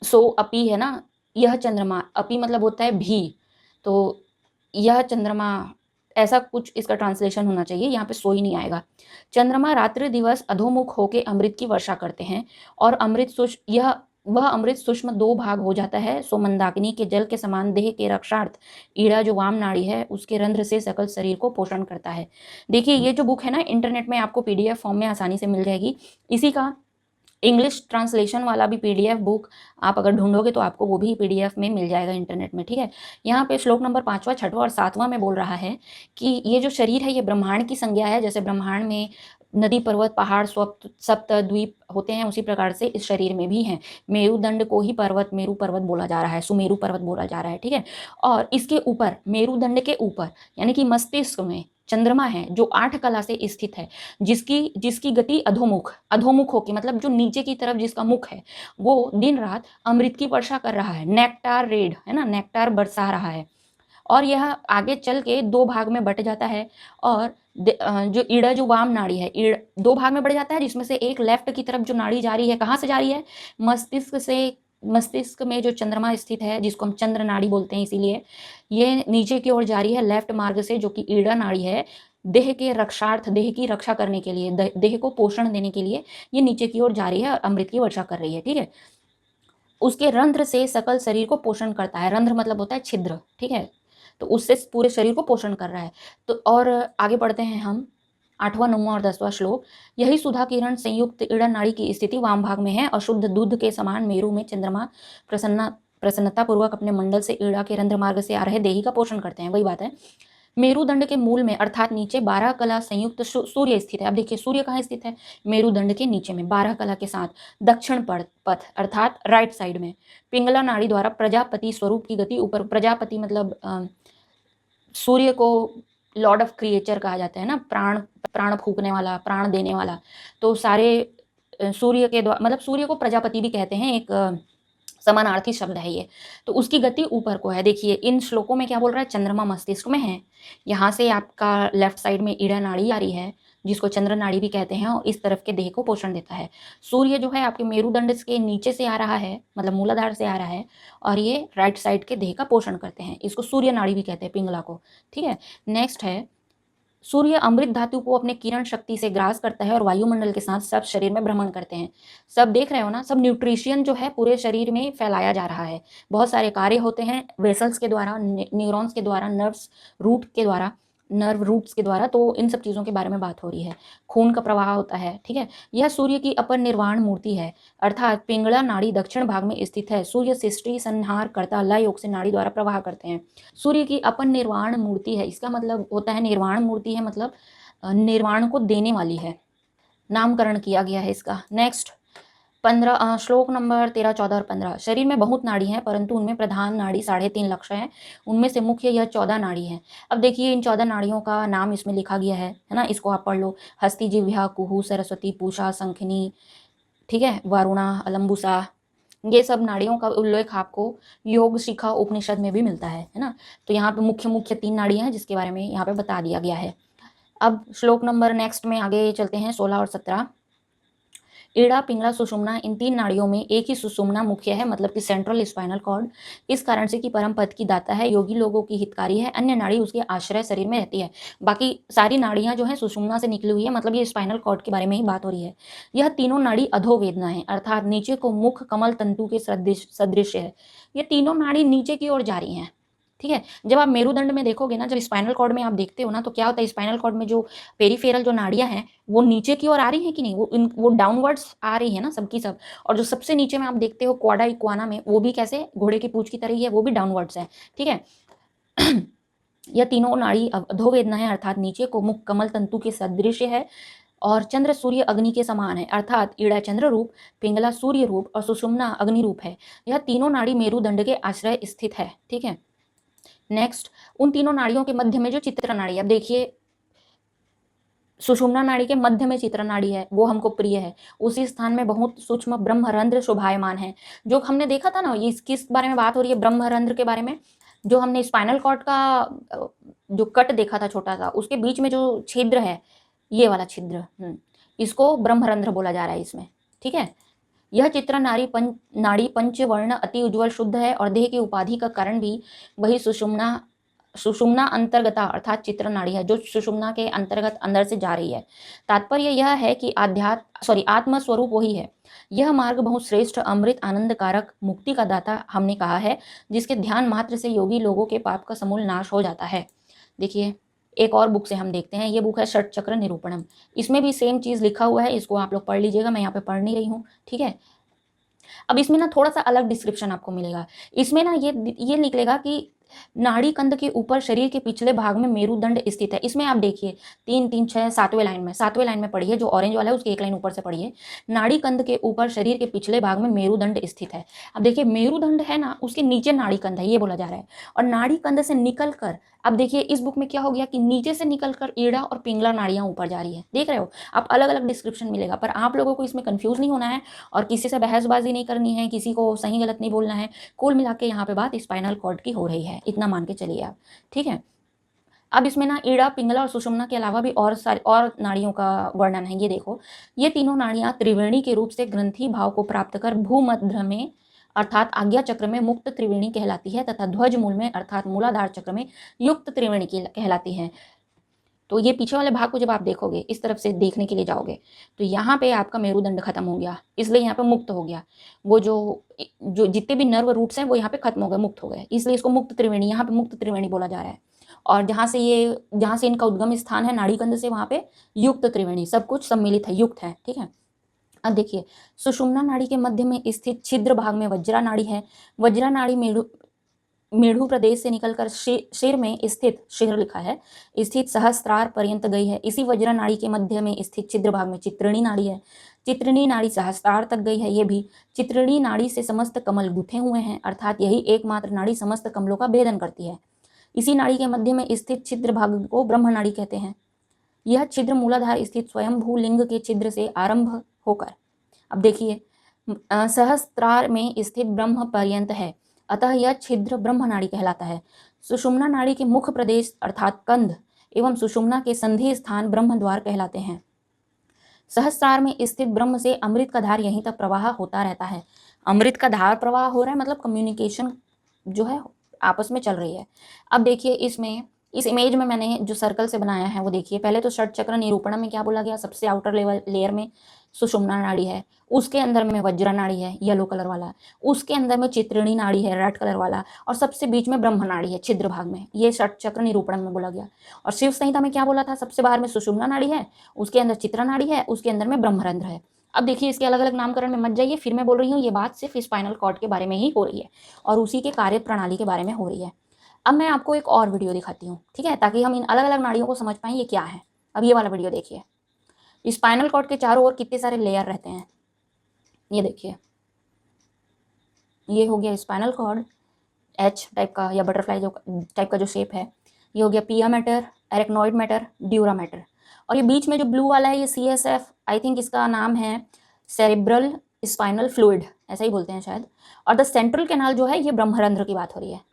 सो अपी है ना, यह चंद्रमा, अपी मतलब होता है भी, तो यह चंद्रमा ऐसा कुछ इसका ट्रांसलेशन होना चाहिए, यहाँ पे सोई नहीं आएगा। चंद्रमा रात्रि दिवस अधोमुख होके अमृत की वर्षा करते हैं और अमृत यह वह अमृत सूक्ष्म दो भाग हो जाता है, सो मंदाकिनी के जल के समान देह के रक्षार्थ ईड़ा जो वाम नाड़ी है उसके रंध्र से सकल शरीर को पोषण करता है। देखिए ये जो बुक है ना, इंटरनेट में आपको पीडीएफ फॉर्म में आसानी से मिल जाएगी। इसी का इंग्लिश ट्रांसलेशन वाला भी पीडीएफ बुक आप अगर ढूंढोगे तो आपको वो भी पीडीएफ में मिल जाएगा इंटरनेट में, ठीक है। यहाँ पे श्लोक नंबर 5वां, 6वां और 7वां में बोल रहा है कि ये जो शरीर है ये ब्रह्मांड की संज्ञा है। जैसे ब्रह्मांड में नदी, पर्वत, पहाड़, सप्त द्वीप होते हैं, उसी प्रकार से इस शरीर में भी हैं। मेरुदंड को ही पर्वत, मेरु पर्वत बोला जा रहा है, सुमेरु पर्वत बोला जा रहा है, ठीक है। और इसके ऊपर, मेरुदंड के ऊपर यानी कि मस्तिष्क में चंद्रमा है जो 8 कला से स्थित है, जिसकी गति अधोमुख होकर, मतलब जो नीचे की तरफ जिसका मुख है वो दिन रात अमृत की वर्षा कर रहा है, नेक्टार रेड है ना, नेक्टार बरसा रहा है। और यह आगे चल के दो भाग में बट जाता है। और जो ईड़ा जो वाम नाड़ी है, दो भाग में बढ़ जाता है, जिसमें से एक लेफ्ट की तरफ जो नाड़ी जा रही है, कहाँ से जा रही है, मस्तिष्क से। मस्तिष्क में जो चंद्रमा स्थित है जिसको हम चंद्र नाड़ी बोलते हैं, इसीलिए ये नीचे की ओर जा रही है लेफ्ट मार्ग से, जो कि ईड़ा नाड़ी है। देह के रक्षार्थ, देह की रक्षा करने के लिए, देह को पोषण देने के लिए ये नीचे की ओर जा रही है और अमृत की वर्षा कर रही है, ठीक है। उसके रंध्र से सकल शरीर को पोषण करता है। रंध्र मतलब होता है छिद्र, ठीक है। तो उससे पूरे शरीर को पोषण कर रहा है। तो और आगे बढ़ते हैं हम 8वां, 9वां और 10वां श्लोक। यही सुधा किरण संयुक्त ईड़ा नाड़ी की स्थिति वाम भाग में है और शुद्ध दूध के समान मेरु में चंद्रमा प्रसन्नता पूर्वक अपने मंडल से ईड़ा के रंध्र मार्ग से आ रहे देही का पोषण करते हैं। वही बात है। मेरुदंड के मूल में अर्थात नीचे 12 कला संयुक्त सूर्य स्थित है। अब देखिए सूर्य कहाँ स्थित है, मेरुदंड के नीचे में 12 कला के साथ दक्षिण पथ अर्थात राइट साइड में। पिंगला नाड़ी द्वारा प्रजापति स्वरूप की गति ऊपर, प्रजापति मतलब सूर्य को लॉर्ड ऑफ क्रिएचर कहा जाता है ना, प्राण फूकने वाला, प्राण देने वाला। तो सारे सूर्य के द्वारा, मतलब सूर्य को प्रजापति भी कहते हैं, एक समानार्थी शब्द है ये। तो उसकी गति ऊपर को है। देखिए इन श्लोकों में क्या बोल रहा है, चंद्रमा मस्तिष्क में है, यहाँ से आपका लेफ्ट साइड में ईड़ा नाड़ी आ रही है जिसको चंद्र नाड़ी भी कहते हैं, और इस तरफ के देह को पोषण देता है। सूर्य जो है आपके मेरुदंड के नीचे से आ रहा है, मतलब मूलाधार से आ रहा है, और ये राइट साइड के देह का पोषण करते हैं। इसको सूर्य नाड़ी भी कहते हैं, पिंगला को, ठीक है। नेक्स्ट है, सूर्य अमृत धातु को अपने किरण शक्ति से ग्रास करता है और वायुमंडल के साथ सब शरीर में भ्रमण करते हैं। सब देख रहे हो ना, सब न्यूट्रिशियन जो है पूरे शरीर में फैलाया जा रहा है। बहुत सारे कार्य होते हैं वेसल्स के द्वारा, न्यूरॉन्स के द्वारा, नर्व रूट्स के द्वारा। तो इन सब चीज़ों के बारे में बात हो रही है। खून का प्रवाह होता है, ठीक है। यह सूर्य की अपर निर्वाण मूर्ति है, अर्थात पिंगला नाड़ी दक्षिण भाग में स्थित है। सूर्य सृष्टि संहार करता लय योग से नाड़ी द्वारा प्रवाह करते हैं। सूर्य की अपन निर्वाण मूर्ति है, इसका मतलब होता है निर्वाण मूर्ति है, मतलब निर्वाण को देने वाली है, नामकरण किया गया है इसका। नेक्स्ट 15 श्लोक नंबर 13, 14 और 15। शरीर में बहुत नाड़ी हैं परंतु उनमें प्रधान नाड़ी 3.5 लक्ष है, उनमें से मुख्य यह 14 नाड़ी है। अब देखिए इन 14 नाड़ियों का नाम इसमें लिखा गया है ना, इसको आप पढ़ लो। हस्ती, जिह्वा, कुहू, सरस्वती, पूषा, शंखिनी, ठीक है, वारुणा, अलम्बुसा, ये सब नाड़ियों का उल्लेख आपको योग शिखा उपनिषद में भी मिलता है ना। तो यहाँ पे मुख्य मुख्य 3 नाड़ियाँ हैं जिसके बारे में यहाँ पे बता दिया गया है। अब श्लोक नंबर नेक्स्ट में आगे चलते हैं 16 और 17। ईड़ा, पिंगला, सुषुम्ना, इन 3 नाड़ियों में एक ही सुषुम्ना मुख्य है, मतलब कि सेंट्रल स्पाइनल कॉर्ड, इस कारण से कि परम पद की दाता है, योगी लोगों की हितकारी है। अन्य नाड़ी उसके आश्रय शरीर में रहती है। बाकी सारी नाड़ियां जो है सुषुम्ना से निकली हुई है, मतलब ये स्पाइनल कॉर्ड के बारे में ही बात हो रही है। यह तीनों नाड़ी अधोवेदना है, अर्थात नीचे को मुख कमल तंतु के सदृश है। ये तीनों नाड़ी नीचे की ओर जा रही हैं, ठीक है। जब आप मेरुदंड में देखोगे ना, जब स्पाइनल कॉर्ड में आप देखते हो ना, तो क्या होता है, स्पाइनल कॉर्ड में जो पेरिफेरल जो नाड़ियां हैं वो नीचे की ओर आ रही हैं कि नहीं, वो डाउनवर्ड्स आ रही है ना, सबकी सब। और जो सबसे नीचे में आप देखते हो क्वाडा इक्वाना में, वो भी कैसे घोड़े की पूंछ की तरह ही है, वो भी डाउनवर्ड्स है, ठीक है। यह तीनों नाड़ी अधोवेदना है, अर्थात नीचे को मुख कमल तंतु के सदृश है और चंद्र सूर्य अग्नि के समान है, अर्थात ईड़ा चंद्र रूप, पिंगला सूर्य रूप और सुषुम्ना अग्नि रूप है। यह तीनों नाड़ी मेरुदंड के आश्रय स्थित है, ठीक है। नेक्स्ट, उन तीनों नाड़ियों के मध्य में जो चित्र नाड़ी, अब देखिए सुषुम्ना नाड़ी के मध्य में चित्र नाड़ी है, वो हमको प्रिय है। उसी स्थान में बहुत सूक्ष्म ब्रह्मरंध्र शोभायमान है। जो हमने देखा था ना, ये किस बारे में बात हो रही है, ब्रह्मरंध्र के बारे में। जो हमने स्पाइनल कॉर्ड का जो कट देखा था छोटा सा, उसके बीच में जो छिद्र है, ये वाला छिद्र, इसको ब्रह्मरंध्र बोला जा रहा है इसमें, ठीक है। यह चित्र नाड़ी पंचवर्ण अति उज्ज्वल शुद्ध है और देह की उपाधि का कारण भी वही सुषुम्ना अंतर्गता अर्थात चित्र नाड़ी है, जो सुषुम्ना के अंतर्गत अंदर से जा रही है। तात्पर्य यह है कि आत्म स्वरूप वही है। यह मार्ग बहुत श्रेष्ठ, अमृत, आनंदकारक, मुक्ति का दाता हमने कहा है, जिसके ध्यान मात्र से योगी लोगों के पाप का समूल नाश हो जाता है। देखिए, एक और बुक से हम देखते हैं, ये बुक है षट चक्र निरूपणम। इसमें भी सेम चीज़ लिखा हुआ है, इसको आप लोग पढ़ लीजिएगा, मैं यहाँ पे पढ़ नहीं रही हूँ, ठीक है। अब इसमें ना थोड़ा सा अलग डिस्क्रिप्शन आपको मिलेगा। इसमें ना ये निकलेगा कि नाड़ी कंद के ऊपर शरीर के पिछले भाग में मेरुदंड स्थित है। इसमें आप देखिए 3, 3, 6, 7वें लाइन में पढ़िए, जो ऑरेंज वाला है उसकी एक लाइन ऊपर से पढ़िए। नाड़ी कंद के ऊपर शरीर के पिछले भाग में मेरुदंड स्थित है। अब देखिए मेरुदंड है ना, उसके नीचे नाड़ी कंद है, ये बोला जा रहा है। और नाड़ी कंद से निकल कर, अब देखिए इस बुक में क्या हो गया कि नीचे से निकलकर ईड़ा और पिंगला नाड़ियां ऊपर जा रही है। देख रहे हो आप, अलग अलग डिस्क्रिप्शन मिलेगा, पर आप लोगों को इसमें कंफ्यूज नहीं होना है और किसी से बहसबाजी नहीं करनी है, किसी को सही गलत नहीं बोलना है। कुल मिला के यहाँ पे बात स्पाइनल कॉर्ड की हो रही है, इतना मान के चलिए आप, ठीक है। अब इसमें ना ईड़ा, पिंगला और सुषुम्ना के अलावा भी और नाड़ियों का वर्णन है। ये देखो, ये तीनों नाड़ियां त्रिवेणी के रूप से ग्रंथि भाव को प्राप्त कर भूमध्य में अर्थात आज्ञा चक्र में मुक्त त्रिवेणी कहलाती है, तथा ध्वज मूल में अर्थात मूलाधार चक्र में युक्त त्रिवेणी कहलाती है। तो ये पीछे वाले भाग को जब आप देखोगे, इस तरफ से देखने के लिए जाओगे, तो यहाँ पे आपका मेरुदंड खत्म हो गया, इसलिए यहाँ पे मुक्त हो गया। वो जो जो जितने भी नर्व रूट्स हैं वो यहाँ पे खत्म हो गए, मुक्त हो गए, इसलिए इसको मुक्त त्रिवेणी, यहाँ पे मुक्त त्रिवेणी बोला जा रहा है। और जहाँ से इनका उद्गम स्थान है नाड़ीकंद से, वहाँ पे युक्त त्रिवेणी, सब कुछ सम्मिलित है, युक्त है, ठीक है। अब देखिए, सुषुम्ना नाड़ी के मध्य में स्थित छिद्र भाग में वज्रा नाड़ी है। वज्रा नाड़ी मेढ़ू प्रदेश से निकलकर शिर में स्थित, शिर लिखा है, स्थित सहस्त्रार पर्यंत गई है। इसी वज्रा नाड़ी के मध्य में स्थित छिद्र भाग में चित्रिणी नाड़ी है। चित्रिणी नाड़ी सहस्त्रार तक गई है। ये भी चित्रिणी नाड़ी से समस्त कमल गुथे हुए हैं, अर्थात यही एकमात्र नाड़ी समस्त कमलों का भेदन करती है। इसी नाड़ी के मध्य में स्थित छिद्र भाग को ब्रह्म नाड़ी कहते हैं। यह छिद्र मूलाधार स्थित स्वयंभू लिंग के छिद्र से आरंभ होकर, अब देखिए, सहस्त्रार में स्थित ब्रह्म पर्यंत है, अतः यह छिद्र ब्रह्म नाड़ी कहलाता है। सुषुम्ना नाड़ी के मुख प्रदेश अर्थात कंध एवं सुषुम्ना के संधि स्थान ब्रह्म द्वार कहलाते हैं। सहस्त्रार में स्थित ब्रह्म से अमृत का धार यहीं तक प्रवाह होता रहता है। अमृत का धार प्रवाह हो रहा है, मतलब कम्युनिकेशन जो है आपस में चल रही है। अब देखिए, इस इमेज में मैंने जो सर्कल से बनाया है वो देखिए। पहले तो षट चक्र निरूपण में क्या बोला गया, सबसे आउटर लेयर में सुषुम्ना नाड़ी है, उसके अंदर में वज्रा नाड़ी है येलो कलर वाला, उसके अंदर में चित्रिणी नाड़ी है रेड कलर वाला, और सबसे बीच में ब्रह्म नाड़ी है छिद्र भाग में। ये षट चक्र निरूपण में बोला गया। और शिव संहिता में क्या बोला था, सबसे बाहर में सुषुम्ना नाड़ी है, उसके अंदर चित्रा नाड़ी है, उसके अंदर में ब्रह्मरंध्र है। अब देखिए, इसके अलग अलग नामकरण में मत जाइए, फिर मैं बोल रही हूँ ये बात सिर्फ स्पाइनल कॉर्ड के बारे में ही हो रही है और उसी के कार्य प्रणाली के बारे में हो रही है। अब मैं आपको एक और वीडियो दिखाती हूँ, ठीक है, ताकि हम इन अलग अलग नाड़ियों को समझ पाएं ये क्या है। अब ये वाला वीडियो देखिए। स्पाइनल कॉर्ड के चारों ओर कितने सारे लेयर रहते हैं, ये देखिए। ये हो गया स्पाइनल कॉर्ड, एच टाइप का या बटरफ्लाई जो टाइप का जो शेप है। ये हो गया पिया matter, arachnoid matter, dura mater. और ये बीच में जो ब्लू वाला है ये CSF, आई थिंक इसका नाम है सेरेब्रल स्पाइनल फ्लूइड, ऐसा ही बोलते हैं शायद। और द सेंट्रल कैनाल जो है ये ब्रह्मरंध्र की बात हो रही है।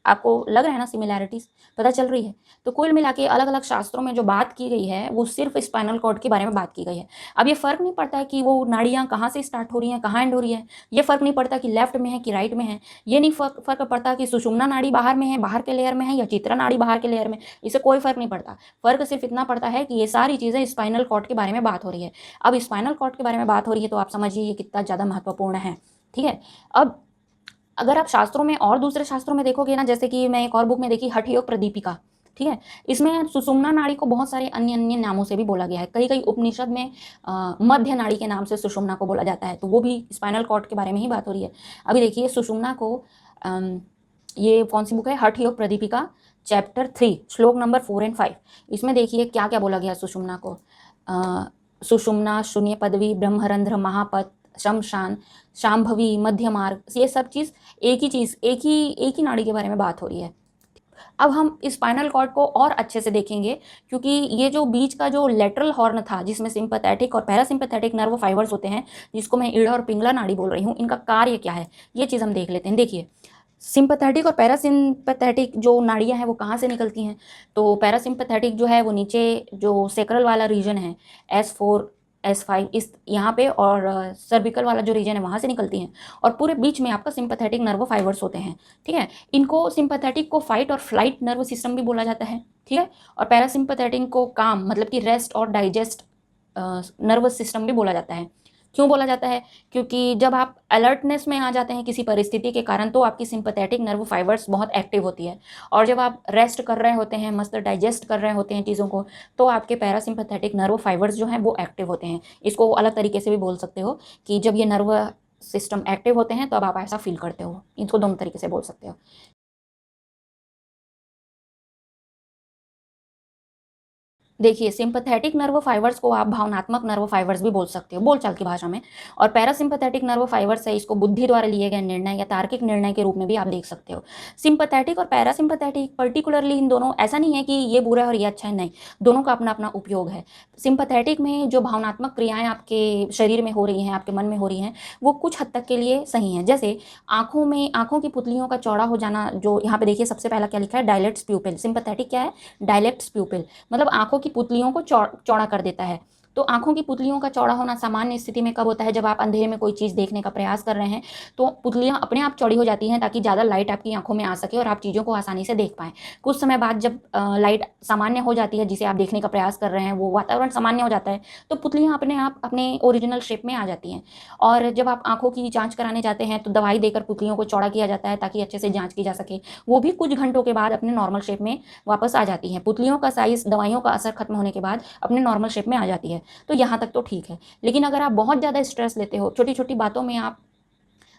आपको लग रहा है ना, सिमिलैरिटीज पता चल रही है। तो कुल मिला के अलग अलग शास्त्रों में जो बात की गई है वो सिर्फ स्पाइनल कॉर्ड के बारे में बात की गई है। अब ये फर्क नहीं पड़ता है कि वो नाड़ियाँ कहाँ से स्टार्ट हो रही हैं, कहाँ एंड हो रही है। ये फर्क नहीं पड़ता कि लेफ्ट में है कि राइट में है। ये नहीं फर्क पड़ता कि सुषुम्ना नाड़ी बाहर में है, बाहर के लेयर में है, या चित्रा नाड़ी बाहर के लेयर में, इससे कोई फर्क नहीं पड़ता। फर्क सिर्फ इतना पड़ता है कि ये सारी चीज़ें स्पाइनल कॉर्ड के बारे में बात हो रही है। अब स्पाइनल कॉर्ड के बारे में बात हो रही है तो आप समझिए ये कितना ज़्यादा महत्वपूर्ण है, ठीक है। अब अगर आप शास्त्रों में और दूसरे शास्त्रों में देखोगे ना, जैसे कि मैं एक और बुक में देखी हठ योग प्रदीपिका, ठीक है, इसमें सुषुम्ना नाड़ी को बहुत सारे अन्य अन्य नामों से भी बोला गया है। कई कई उपनिषद में मध्य नाड़ी के नाम से सुषुम्ना को बोला जाता है, तो वो भी स्पाइनल कॉर्ड के बारे में ही बात हो रही है। अभी देखिए सुषुम्ना को, ये कौन सी बुक है, हठ योग प्रदीपिका चैप्टर 3 श्लोक नंबर 4 और 5। इसमें देखिए क्या क्या बोला गया सुषुम्ना को। सुषुम्ना, शून्य पदवी, ब्रह्मरंध्र, महापथ, शमशान, शांभवी, मध्य मार्ग, ये सब चीज़ एक ही नाड़ी के बारे में बात हो रही है। अब हम स्पाइनल कॉर्ड को और अच्छे से देखेंगे, क्योंकि ये जो बीच का जो लेटरल हॉर्न था जिसमें सिंपैथेटिक और पैरासिम्पैथेटिक नर्व फाइबर्स होते हैं, जिसको मैं ईड़ा और पिंगला नाड़ी बोल रही हूँ, इनका कार्य क्या है ये चीज़ हम देख लेते हैं। देखिए, सिंपैथेटिक और पैरासिम्पैथेटिक जो नाड़ियाँ हैं वो कहाँ से निकलती हैं। तो पैरासिम्पैथेटिक जो है वो नीचे जो सेक्रल वाला रीजन है, S4 S5 इस यहाँ पे, और सर्विकल वाला जो रीजन है वहाँ से निकलती हैं, और पूरे बीच में आपका सिंपैथेटिक नर्व फाइबर्स होते हैं, ठीक है। इनको सिंपैथेटिक को फाइट और फ्लाइट नर्व सिस्टम भी बोला जाता है, ठीक है, और पैरासिम्पैथेटिक को काम मतलब कि रेस्ट और डाइजेस्ट नर्वस सिस्टम भी बोला जाता है। क्यों बोला जाता है? क्योंकि जब आप अलर्टनेस में आ जाते हैं किसी परिस्थिति के कारण, तो आपकी सिंपैथेटिक नर्व फाइबर्स बहुत एक्टिव होती है, और जब आप रेस्ट कर रहे होते हैं, मस्त डाइजेस्ट कर रहे होते हैं चीज़ों को, तो आपके पैरासिम्पैथेटिक नर्व फाइबर्स जो हैं वो एक्टिव होते हैं। इसको अलग तरीके से भी बोल सकते हो कि जब ये नर्व सिस्टम एक्टिव होते हैं तब आप ऐसा फील करते हो। इसको दोनों तरीके से बोल सकते हो। देखिए, सिम्पैथेटिक नर्व फाइबर्स को आप भावनात्मक नर्व फाइबर्स भी बोल सकते हो, बोलचाल की भाषा में। और पैरासिम्पैथेटिक नर्व फाइबर्स है, इसको बुद्धि द्वारा लिए गए निर्णय या तार्किक निर्णय के रूप में भी आप देख सकते हो। सिम्पैथेटिक और पैरासिम्पैथेटिक पर्टिकुलरली इन दोनों, ऐसा नहीं है कि ये बुरा है और ये अच्छा है, नहीं, दोनों का अपना अपना उपयोग है। सिम्पैथेटिक में जो भावनात्मक क्रियाएं आपके शरीर में हो रही हैं, आपके मन में हो रही हैं, वो कुछ हद तक के लिए सही हैं। जैसे आँखों की पुतलियों का चौड़ा हो जाना, जो यहाँ पे देखिए सबसे पहला क्या लिखा है, डायलेट्स प्यूपिल। सिम्पैथेटिक क्या है? डायलेट्स प्यूपिल, मतलब आँखों की पुतलियों को चौड़ा कर देता है। तो आँखों की पुतलियों का चौड़ा होना सामान्य स्थिति में कब होता है? जब आप अंधेरे में कोई चीज़ देखने का प्रयास कर रहे हैं, तो पुतलियाँ अपने आप चौड़ी हो जाती हैं ताकि ज़्यादा लाइट आपकी आँखों में आ सके और आप चीज़ों को आसानी से देख पाएँ। कुछ समय बाद जब लाइट सामान्य हो जाती है, जिसे आप देखने का प्रयास कर रहे हैं, वो वातावरण सामान्य हो जाता है, तो पुतलियाँ अपने आप अपने ओरिजिनल शेप में आ जाती हैं। और जब आप आँखों की जाँच कराने जाते हैं, तो दवाई देकर पुतलियों को चौड़ा किया जाता है ताकि अच्छे से जाँच की जा सके। वो भी कुछ घंटों के बाद अपने नॉर्मल शेप में वापस आ जाती हैं। पुतलियों का साइज़ दवाइयों का असर खत्म होने के बाद अपने नॉर्मल शेप में आ जाती है। तो यहाँ तक तो ठीक है। लेकिन अगर आप बहुत ज़्यादा स्ट्रेस लेते हो, छोटी-छोटी बातों में आप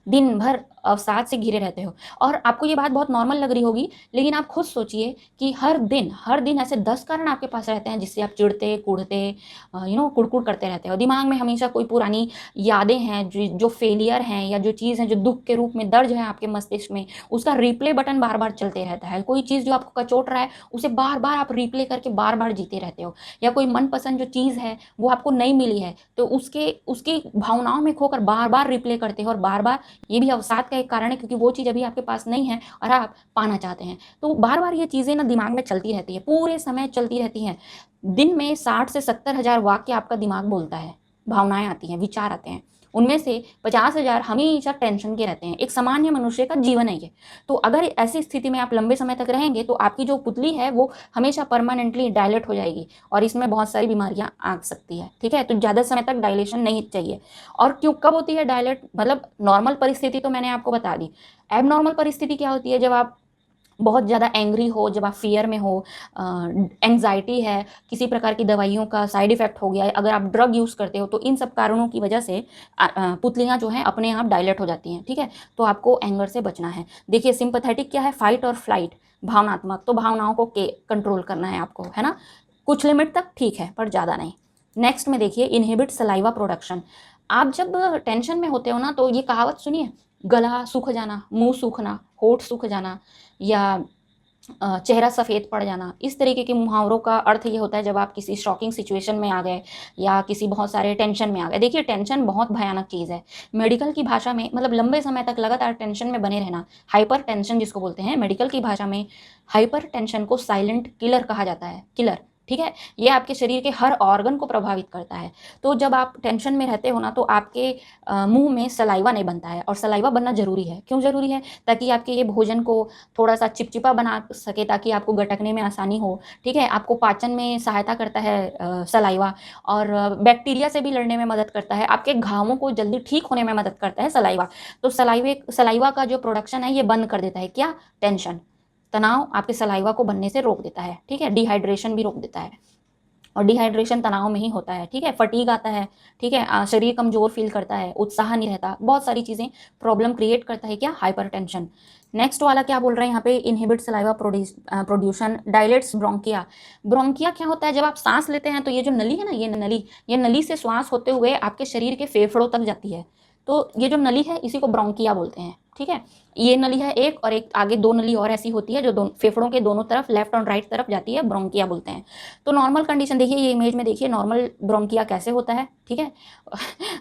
दिन भर अवसाद से घिरे रहते हो, और आपको ये बात बहुत नॉर्मल लग रही होगी, लेकिन आप खुद सोचिए कि हर दिन ऐसे 10 कारण आपके पास रहते हैं जिससे आप चिढ़ते, कुढ़ते, कुढ़-कुढ़ करते रहते हो। दिमाग में हमेशा कोई पुरानी यादें हैं, जो फेलियर हैं या जो चीज़ है जो दुःख के रूप में दर्ज है आपके मस्तिष्क में, उसका रिप्ले बटन बार-बार चलते रहता है। कोई चीज़ जो आपको कचोट रहा है, उसे बार-बार आप रिप्ले करके बार-बार जीते रहते हो, या कोई मनपसंद जो चीज़ है, वो आपको नहीं मिली है, तो उसके उसकी भावनाओं में खोकर बार-बार रिप्ले करते हो, और बार-बार, ये भी अवसाद का एक कारण है क्योंकि वो चीज़ अभी आपके पास नहीं है और आप पाना चाहते हैं। तो बार-बार ये चीज़ें ना दिमाग में चलती रहती है, पूरे समय चलती रहती हैं। दिन में 60 से 70 हज़ार वाक्य आपका दिमाग बोलता है, भावनाएँ आती हैं, विचार आते हैं। उनमें से 50,000 हमेशा टेंशन के रहते हैं। एक सामान्य मनुष्य का जीवन है ये। तो अगर ऐसी स्थिति में आप लंबे समय तक रहेंगे, तो आपकी जो पुतली है वो हमेशा परमानेंटली डायलेट हो जाएगी, और इसमें बहुत सारी बीमारियाँ आ सकती है। ठीक है? तो ज़्यादा समय तक डायलेशन नहीं चाहिए। और क्यों, कब होती है डायलेट? मतलब नॉर्मल परिस्थिति तो मैंने आपको बता दी। एबनॉर्मल परिस्थिति क्या होती है? जब आप बहुत ज़्यादा एंग्री हो, जब आप फ़ियर में हो, एंग्ज़ायटी है, किसी प्रकार की दवाइयों का साइड इफ़ेक्ट हो गया है, अगर आप ड्रग यूज़ करते हो, तो इन सब कारणों की वजह से पुतलियाँ जो हैं अपने आप डायलेट हो जाती हैं। ठीक है? तो आपको एंगर से बचना है। देखिए, सिम्पैथेटिक क्या है? फ़ाइट और फ्लाइट, भावनात्मक, तो भावनाओं को कंट्रोल करना है आपको, है ना? कुछ लिमिट तक ठीक है, पर ज़्यादा नहीं। नेक्स्ट में देखिए, इनहिबिट सलाइवा प्रोडक्शन। आप जब टेंशन में होते हो ना, तो ये कहावत सुनिए, गला सूख जाना, मुँह सूखना, होंठ सूख जाना, या चेहरा सफ़ेद पड़ जाना, इस तरीके के मुहावरों का अर्थ ये होता है जब आप किसी शॉकिंग सिचुएशन में आ गए या किसी बहुत सारे टेंशन में आ गए। देखिए, टेंशन बहुत भयानक चीज़ है। मेडिकल की भाषा में, मतलब लंबे समय तक लगातार टेंशन में बने रहना, हाइपर टेंशन जिसको बोलते हैं, मेडिकल की भाषा में हाइपर टेंशन को साइलेंट किलर कहा जाता है, किलर। ठीक है? ये आपके शरीर के हर ऑर्गन को प्रभावित करता है। तो जब आप टेंशन में रहते हो ना, तो आपके मुँह में सलाइवा नहीं बनता है, और सलाइवा बनना ज़रूरी है। क्यों ज़रूरी है? ताकि आपके ये भोजन को थोड़ा-सा चिपचिपा बना सके, ताकि आपको गटकने में आसानी हो। ठीक है? आपको पाचन में सहायता करता है सलाइवा, और बैक्टीरिया से भी लड़ने में मदद करता है। आपके घावों को जल्दी ठीक होने में मदद करता है सलाइवा। तो सलाइवा का जो प्रोडक्शन है, ये बंद कर देता है। क्या? टेंशन। तनाव आपके सलाइवा को बनने से रोक देता है। ठीक है? डिहाइड्रेशन भी रोक देता है, और डिहाइड्रेशन तनाव में ही होता है। ठीक है? फटीग आता है। ठीक है? शरीर कमज़ोर फ़ील करता है, उत्साह नहीं रहता, बहुत सारी चीज़ें प्रॉब्लम क्रिएट करता है। क्या? हाइपरटेंशन। नेक्स्ट वाला क्या बोल रहे हैं यहाँ पे? Inhibit saliva production, dilates bronchia. Bronchia क्या होता है? जब आप सांस लेते हैं, तो ये जो नली है ना, ये नली से श्वास होते हुए आपके शरीर के फेफड़ों तक जाती है। तो ये जो नली है, इसी को ब्रोंकिया बोलते हैं। ठीक है? ये नली है एक, और एक आगे 2 नली और ऐसी होती है जो फेफड़ों के दोनों तरफ, लेफ्ट और राइट तरफ जाती है, ब्रोंकिया बोलते हैं। तो नॉर्मल कंडीशन देखिए, ये इमेज में देखिए नॉर्मल ब्रोंकिया कैसे होता है। ठीक है?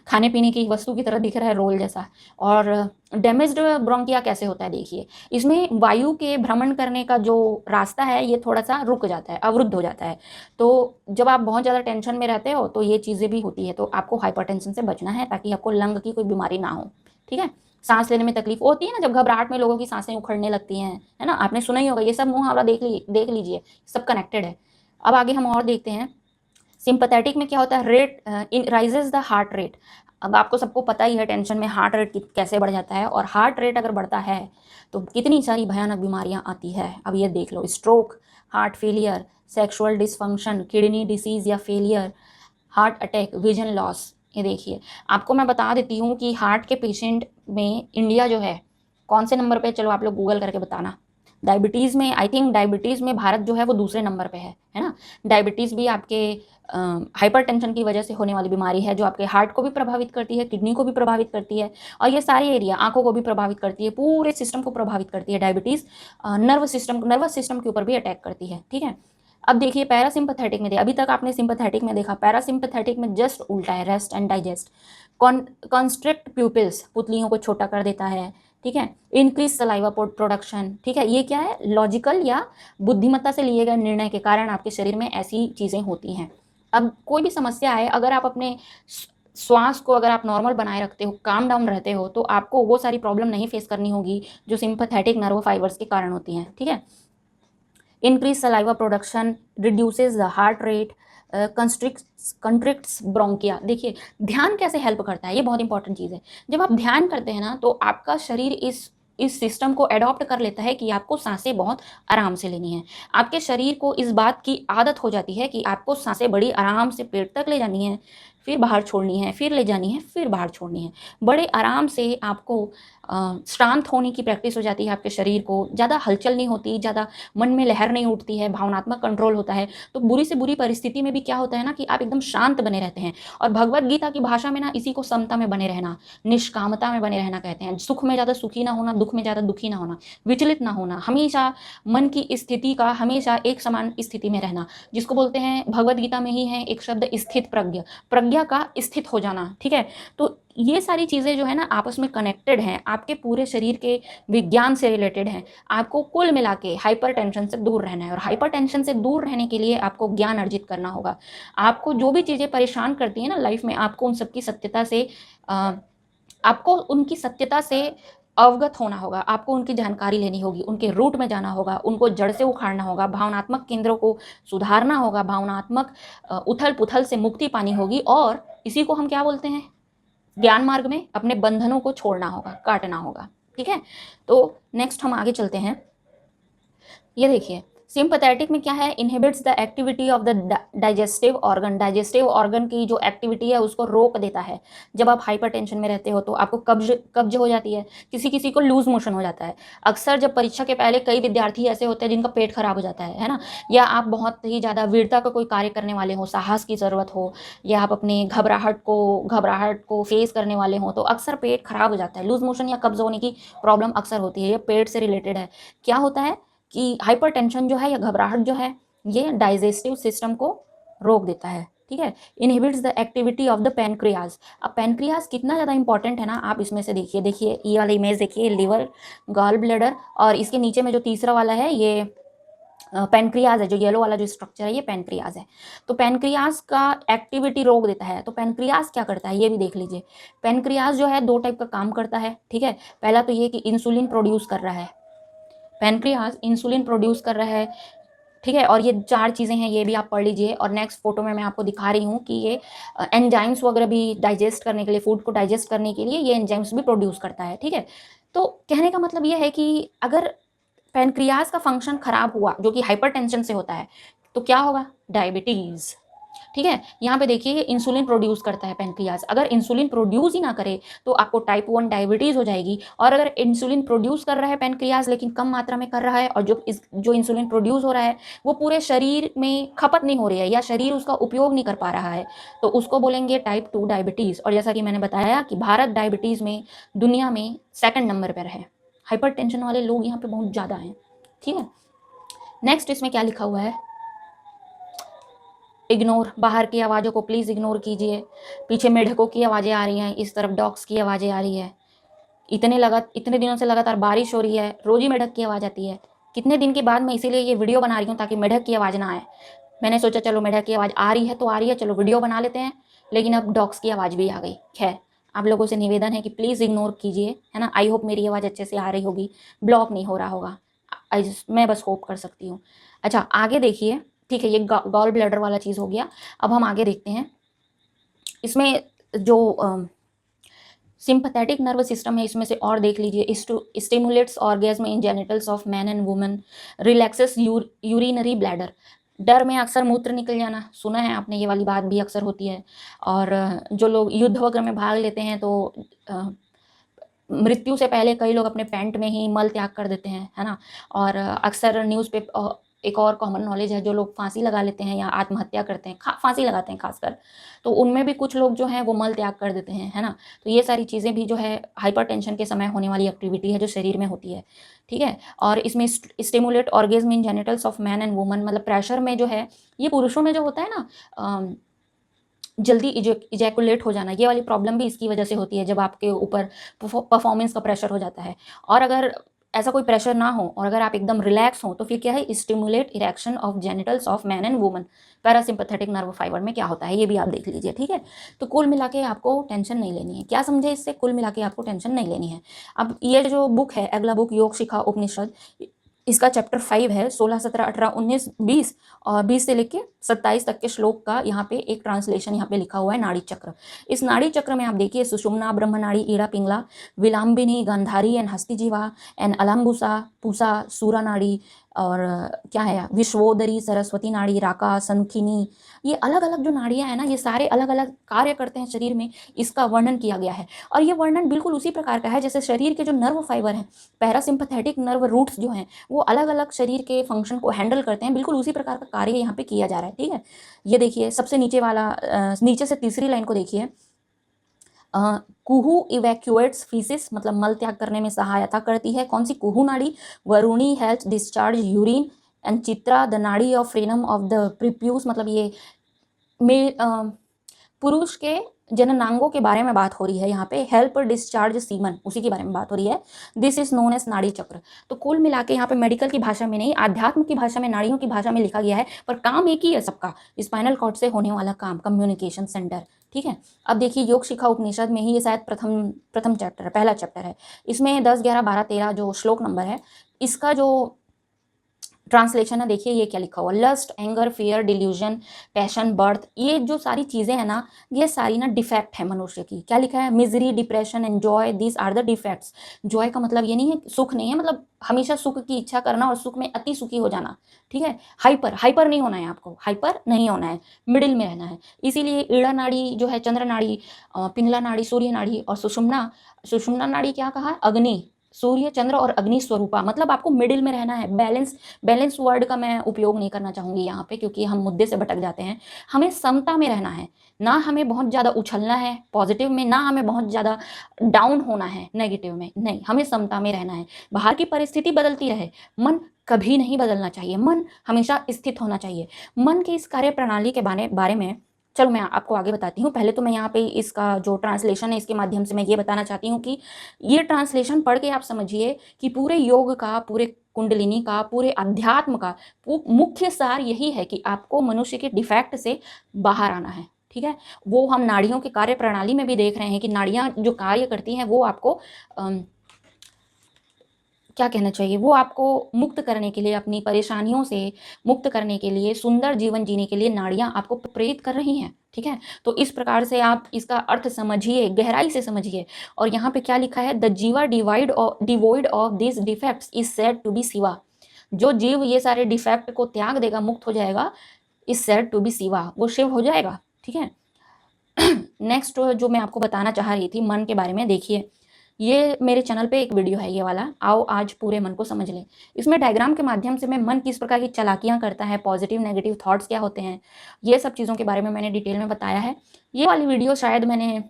खाने पीने की वस्तु की तरह दिख रहा है, रोल जैसा। और डैमेज्ड ब्रोंकिया कैसे होता है देखिए, इसमें वायु के भ्रमण करने का जो रास्ता है, ये थोड़ा-सा रुक जाता है, अवरुद्ध हो जाता है। तो जब आप बहुत ज़्यादा टेंशन में रहते हो, तो ये चीज़ें भी होती है। तो आपको हाइपरटेंशन से बचना है, ताकि आपको लंग की कोई बीमारी ना हो। ठीक है? सांस लेने में तकलीफ होती है ना, जब घबराहट में लोगों की सांसें उखड़ने लगती हैं, है ना? आपने सुना ही होगा, ये सब मुहावरा देख लीजिए, सब कनेक्टेड है। अब आगे हम और देखते हैं, सिंपैथेटिक में क्या होता है? Rate in rises the heart rate. अब आपको सबको पता ही है टेंशन में हार्ट रेट कैसे बढ़ जाता है, और हार्ट रेट अगर बढ़ता है तो कितनी सारी भयानक बीमारियां आती है। अब ये देख लो, stroke, heart failure, sexual dysfunction, kidney disease या failure, heart attack, vision loss. ये देखिए, आपको मैं बता देती हूँ कि हार्ट के पेशेंट में इंडिया जो है कौन से नंबर पे, चलो आप लोग गूगल करके बताना। डायबिटीज़ में आई थिंक डायबिटीज़ में भारत जो है वो दूसरे नंबर पे है ना। डायबिटीज़ भी आपके हाइपरटेंशन की वजह से होने वाली बीमारी है, जो आपके हार्ट को भी प्रभावित करती है, किडनी को भी प्रभावित करती है, और ये सारी एरिया, आंखों को भी प्रभावित करती है, पूरे सिस्टम को प्रभावित करती है डायबिटीज़। नर्वस सिस्टम के ऊपर भी अटैक करती है, ठीक है। अब देखिए पैरासिम्पैथेटिक में, अभी तक आपने सिंपैथेटिक में देखा, पैरासिम्पैथेटिक में जस्ट उल्टा है, rest and digest. Constrict pupils, पुतलियों को छोटा कर देता है, ठीक है। इंक्रीज सलाइवा प्रोडक्शन, ठीक है। ये क्या है, लॉजिकल या बुद्धिमत्ता से लिए गए निर्णय के कारण आपके शरीर में ऐसी चीज़ें होती हैं। अब कोई भी समस्या है, अगर आप अपने श्वास को अगर आप नॉर्मल बनाए रखते हो, काम डाउन रहते हो, तो आपको वो सारी प्रॉब्लम नहीं फेस करनी होगी जो सिंपैथेटिक नर्व फाइबर्स के कारण होती हैं, ठीक है। Increase saliva production, reduces the heart rate, constricts bronchia. देखिए ध्यान कैसे हेल्प करता है, ये बहुत इंपॉर्टेंट चीज़ है। जब आप ध्यान करते हैं ना, तो आपका शरीर इस सिस्टम को एडॉप्ट कर लेता है कि आपको सांसें बहुत आराम से लेनी है। आपके शरीर को इस बात की आदत हो जाती है कि आपको सांसें बड़ी आराम से पेट तक ले जानी है, फिर बाहर छोड़नी है, फिर ले जानी है, फिर बाहर छोड़नी है। बड़े आराम से आपको शांत होने की प्रैक्टिस हो जाती है आपके शरीर को, ज़्यादा हलचल नहीं होती, ज़्यादा मन में लहर नहीं उठती है, भावनात्मक कंट्रोल होता है। तो बुरी से बुरी परिस्थिति में भी क्या होता है ना कि आप एकदम शांत बने रहते हैं। और भगवत गीता की भाषा में ना इसी को समता में बने रहना, निष्कामता में बने रहना कहते हैं। सुख में ज़्यादा सुखी ना होना, दुख में ज़्यादा दुखी ना होना, विचलित ना होना, हमेशा मन की स्थिति का हमेशा एक समान स्थिति में रहना, जिसको बोलते हैं भगवत गीता में ही है एक शब्द स्थित प्रज्ञ, प्रज्ञा का स्थित हो जाना, ठीक है। तो ये सारी चीज़ें जो है ना आपस में कनेक्टेड हैं, आपके पूरे शरीर के विज्ञान से रिलेटेड हैं। आपको कुल मिला के हाइपरटेंशन से दूर रहना है, और हाइपरटेंशन से दूर रहने के लिए आपको ज्ञान अर्जित करना होगा। आपको जो भी चीज़ें परेशान करती हैं ना लाइफ में, आपको उन सबकी सत्यता से आपको उनकी सत्यता से अवगत होना होगा, आपको उनकी जानकारी लेनी होगी, उनके रूट में जाना होगा, उनको जड़ से उखाड़ना होगा, भावनात्मक केंद्रों को सुधारना होगा, भावनात्मक उथल पुथल से मुक्ति पानी होगी, और इसी को हम क्या बोलते हैं, ज्ञान मार्ग में अपने बंधनों को छोड़ना होगा, काटना होगा, ठीक है। तो नेक्स्ट हम आगे चलते हैं। ये देखिए सिंपैथेटिक में क्या है, inhibits the activity of the digestive organ, digestive organ की जो एक्टिविटी है उसको रोक देता है। जब आप हाइपरटेंशन में रहते हो तो आपको कब्ज हो जाती है, किसी किसी को लूज मोशन हो जाता है। अक्सर जब परीक्षा के पहले कई विद्यार्थी ऐसे होते हैं जिनका पेट खराब हो जाता है ना, या आप बहुत ही ज़्यादा वीरता का कोई कार्य करने वाले हो, साहस की ज़रूरत हो, या आप अपने घबराहट को फेस करने वाले हो, तो अक्सर पेट खराब हो जाता है। लूज मोशन या कब्ज होने की प्रॉब्लम अक्सर होती है, ये पेट से रिलेटेड है। क्या होता है कि हाइपरटेंशन जो है या घबराहट जो है, ये डाइजेस्टिव सिस्टम को रोक देता है, ठीक है। Inhibits the activity of the pancreas. अब पैनक्रियाज कितना ज़्यादा इंपॉर्टेंट है ना, आप इसमें से देखिए ये वाला इमेज देखिए, लिवर, गॉल ब्लैडर, और इसके नीचे में जो तीसरा वाला है ये पैनक्रियाज है, जो येलो वाला जो स्ट्रक्चर है ये पैनक्रियाज है। तो पैनक्रियाज का एक्टिविटी रोक देता है। तो पैनक्रियाज क्या करता है ये भी देख लीजिए। पैनक्रियाज जो है दो टाइप का काम करता है, ठीक है। पहला तो ये कि इंसुलिन प्रोड्यूस कर रहा है, पैनक्रियाज इंसुलिन प्रोड्यूस कर रहा है, ठीक है। और ये चार चीज़ें हैं, ये भी आप पढ़ लीजिए। और नेक्स्ट फोटो में मैं आपको दिखा रही हूँ कि ये एंजाइम्स वगैरह भी डाइजेस्ट करने के लिए, फूड को डाइजेस्ट करने के लिए ये एंजाइम्स भी प्रोड्यूस करता है, ठीक है। तो कहने का मतलब ये है कि अगर पैनक्रियाज का फंक्शन खराब हुआ, जो कि हाइपरटेंशन से होता है, तो क्या होगा, डायबिटीज़, ठीक है। यहाँ पे देखिए इंसुलिन प्रोड्यूस करता है पैनक्रियाज। अगर इंसुलिन प्रोड्यूस ही ना करे तो आपको टाइप 1 डायबिटीज़ हो जाएगी। और अगर इंसुलिन प्रोड्यूस कर रहा है पैनक्रियाज लेकिन कम मात्रा में कर रहा है, और जो इंसुलिन प्रोड्यूस हो रहा है वो पूरे शरीर में खपत नहीं हो रही है, या शरीर उसका उपयोग नहीं कर पा रहा है, तो उसको बोलेंगे टाइप 2 डायबिटीज़। और जैसा कि मैंने बताया कि भारत डायबिटीज़ में दुनिया में 2nd नंबर पर है। हाइपरटेंशन वाले लोग यहाँ पे बहुत ज़्यादा हैं, ठीक है। नेक्स्ट इसमें क्या लिखा हुआ है, इग्नोर, बाहर की आवाज़ों को प्लीज़ इग्नोर कीजिए। पीछे मेढकों की आवाज़ें आ रही हैं, इस तरफ डॉग्स की आवाज़ें आ रही है। इतने दिनों से लगातार बारिश हो रही है, रोज़ ही मेढक की आवाज़ आती है। कितने दिन के बाद मैं इसीलिए ये वीडियो बना रही हूँ ताकि मेढक की आवाज़ ना आए। मैंने सोचा चलो मेढक की आवाज़ आ रही है तो आ रही है, चलो वीडियो बना लेते हैं, लेकिन अब डॉग्स की आवाज़ भी आ गई। खैर आप लोगों से निवेदन है कि प्लीज़ इग्नोर कीजिए, है ना। आई होप मेरी आवाज़ अच्छे से आ रही होगी, ब्लॉक नहीं हो रहा होगा, मैं बस होप कर सकती हूँ। अच्छा आगे देखिए, ठीक है, ये गॉल ब्लैडर वाला चीज़ हो गया। अब हम आगे देखते हैं, इसमें जो सिंपैथेटिक नर्व सिस्टम है, इसमें से और देख लीजिए। Stimulates orgasm in genitals of man and women, relaxes urinary bladder. डर में अक्सर मूत्र निकल जाना, सुना है आपने, ये वाली बात भी अक्सर होती है। और जो लोग युद्ध वगैरह में भाग लेते हैं तो मृत्यु से पहले कई लोग अपने पैंट में ही मल त्याग कर देते हैं, है ना। और अक्सर न्यूज़ पे एक और कॉमन नॉलेज है, जो लोग फांसी लगा लेते हैं या आत्महत्या करते हैं, फांसी लगाते हैं खासकर, तो उनमें भी कुछ लोग जो हैं वो मल त्याग कर देते हैं, है ना। तो ये सारी चीज़ें भी जो है हाइपरटेंशन के समय होने वाली एक्टिविटी है जो शरीर में होती है, ठीक है। और इसमें stimulate orgasm in genitals of man and woman, मतलब प्रेशर में जो है, ये पुरुषों में जो होता है ना, जल्दी इजैकुलेट हो जाना, ये वाली प्रॉब्लम भी इसकी वजह से होती है, जब आपके ऊपर परफॉर्मेंस का प्रेशर हो जाता है। और अगर ऐसा कोई प्रेशर ना हो और अगर आप एकदम रिलैक्स हो तो फिर क्या है, stimulate erection of genitals of man and woman. Parasympathetic nerve fibre में क्या होता है ये भी आप देख लीजिए, ठीक है। तो कुल मिला के आपको टेंशन नहीं लेनी है। क्या समझे इससे? कुल मिला के आपको टेंशन नहीं लेनी है। अब ये जो बुक है, अगला बुक योग शिखा उपनिषद, इसका चैप्टर 5 है, 16, 17, 18, 19, 20 और 20 से लेके 27 तक के श्लोक का यहाँ पे एक ट्रांसलेशन यहाँ पे लिखा हुआ है, नाड़ी चक्र। इस नाड़ी चक्र में आप देखिए, सुषुम्ना, ब्रह्मनाड़ी, ईड़ा पिंगला, विलाम्बिनी, गांधारी एंड हस्तिजीवा एंड अलम्बुसा, पूसा, सूरा नाड़ी, और क्या है, विश्वोदरी, सरस्वती नाड़ी, राका, सनखिनी, ये अलग अलग जो नाड़ियाँ हैं ना, ये सारे अलग अलग कार्य करते हैं शरीर में, इसका वर्णन किया गया है। और ये वर्णन बिल्कुल उसी प्रकार का है जैसे शरीर के जो नर्व फाइबर हैं, पैरासिम्पैथेटिक नर्व रूट्स जो हैं, वो अलग अलग शरीर के फंक्शन को हैंडल करते हैं, बिल्कुल उसी प्रकार का कार्य यहाँ पे किया जा रहा है, ठीक है। ये देखिए सबसे नीचे वाला, नीचे से तीसरी लाइन को देखिए, कुहू इवैक्यूएट्स फीसिस, मतलब मल त्याग करने में सहायता करती है। कौन सी? कुहू नाड़ी। Varuni health discharge urine and Chitra the nadi of frenum of the prepuce, मतलब ये में पुरुष के जननांगों के बारे में बात हो रही है यहाँ पे। हेल्प डिस्चार्ज सीमन, उसी के बारे में बात हो रही है। दिस इज नोन एज नाड़ी चक्र। तो कुल मिला के यहाँ पे मेडिकल की भाषा में नहीं, आध्यात्म की भाषा में, नाड़ियों की भाषा में लिखा गया है, पर काम एक ही है सबका, स्पाइनल कॉर्ड से होने वाला काम, कम्युनिकेशन सेंटर, ठीक है। अब देखिए योग शिखा उपनिषद में ही, ये शायद प्रथम चैप्टर है, पहला चैप्टर है। इसमें 10, 11, 12, 13 जो श्लोक नंबर है, इसका जो ट्रांसलेशन है, देखिए ये क्या लिखा हुआ, lust, anger, fear, delusion, passion, birth, ये जो सारी चीज़ें हैं ना, ये सारी ना डिफेक्ट है मनुष्य की। क्या लिखा है? Misery, depression and joy, these are the defects. Joy का मतलब ये नहीं है, सुख नहीं है, मतलब हमेशा सुख की इच्छा करना और सुख में अति सुखी हो जाना, ठीक है। हाइपर नहीं होना है आपको, हाइपर नहीं होना है, मिडिल में रहना है। इसीलिए ईड़ा नाड़ी जो है, चंद्र नाड़ी, पिंगला नाड़ी, सूर्य नाड़ी, और सुषुम्ना नाड़ी क्या कहा? अग्नि, सूर्य, चंद्र और अग्नि स्वरूपा, मतलब आपको मिडिल में रहना है। बैलेंस वर्ड का मैं उपयोग नहीं करना चाहूँगी यहाँ पे, क्योंकि हम मुद्दे से भटक जाते हैं। हमें समता में रहना है, ना हमें बहुत ज़्यादा उछलना है पॉजिटिव में, ना हमें बहुत ज़्यादा डाउन होना है नेगेटिव में, नहीं, हमें समता में रहना है। बाहर की परिस्थिति बदलती रहे, मन कभी नहीं बदलना चाहिए, मन हमेशा स्थित होना चाहिए। मन की इस कार्य प्रणाली के बारे में चलो मैं आपको आगे बताती हूँ। पहले तो मैं यहाँ पे इसका जो ट्रांसलेशन है, इसके माध्यम से मैं ये बताना चाहती हूँ कि ये ट्रांसलेशन पढ़ के आप समझिए कि पूरे योग का, पूरे कुंडलिनी का, पूरे अध्यात्म का मुख्य सार यही है कि आपको मनुष्य के डिफेक्ट से बाहर आना है, ठीक है। वो हम नाड़ियों के कार्य प्रणाली में भी देख रहे हैं कि नाड़ियाँ जो कार्य करती हैं वो आपको क्या कहना चाहिए, वो आपको मुक्त करने के लिए, अपनी परेशानियों से मुक्त करने के लिए, सुंदर जीवन जीने के लिए नाड़ियाँ आपको प्रेरित कर रही हैं, ठीक है। तो इस प्रकार से आप इसका अर्थ समझिए, गहराई से समझिए। और यहाँ पे क्या लिखा है? The jiva devoid of this defects is said to be Shiva. जो जीव ये सारे डिफेक्ट को त्याग देगा, मुक्त हो जाएगा, is said to be Shiva, वो शिव हो जाएगा, ठीक है। नेक्स्ट जो मैं आपको बताना चाह रही थी मन के बारे में, देखिए ये मेरे चैनल पे एक वीडियो है, ये वाला, आओ आज पूरे मन को समझ लें। इसमें डायग्राम के माध्यम से मैं मन किस प्रकार की चालाकियां करता है, पॉजिटिव नेगेटिव थॉट्स क्या होते हैं, ये सब चीज़ों के बारे में मैंने डिटेल में बताया है। ये वाली वीडियो शायद मैंने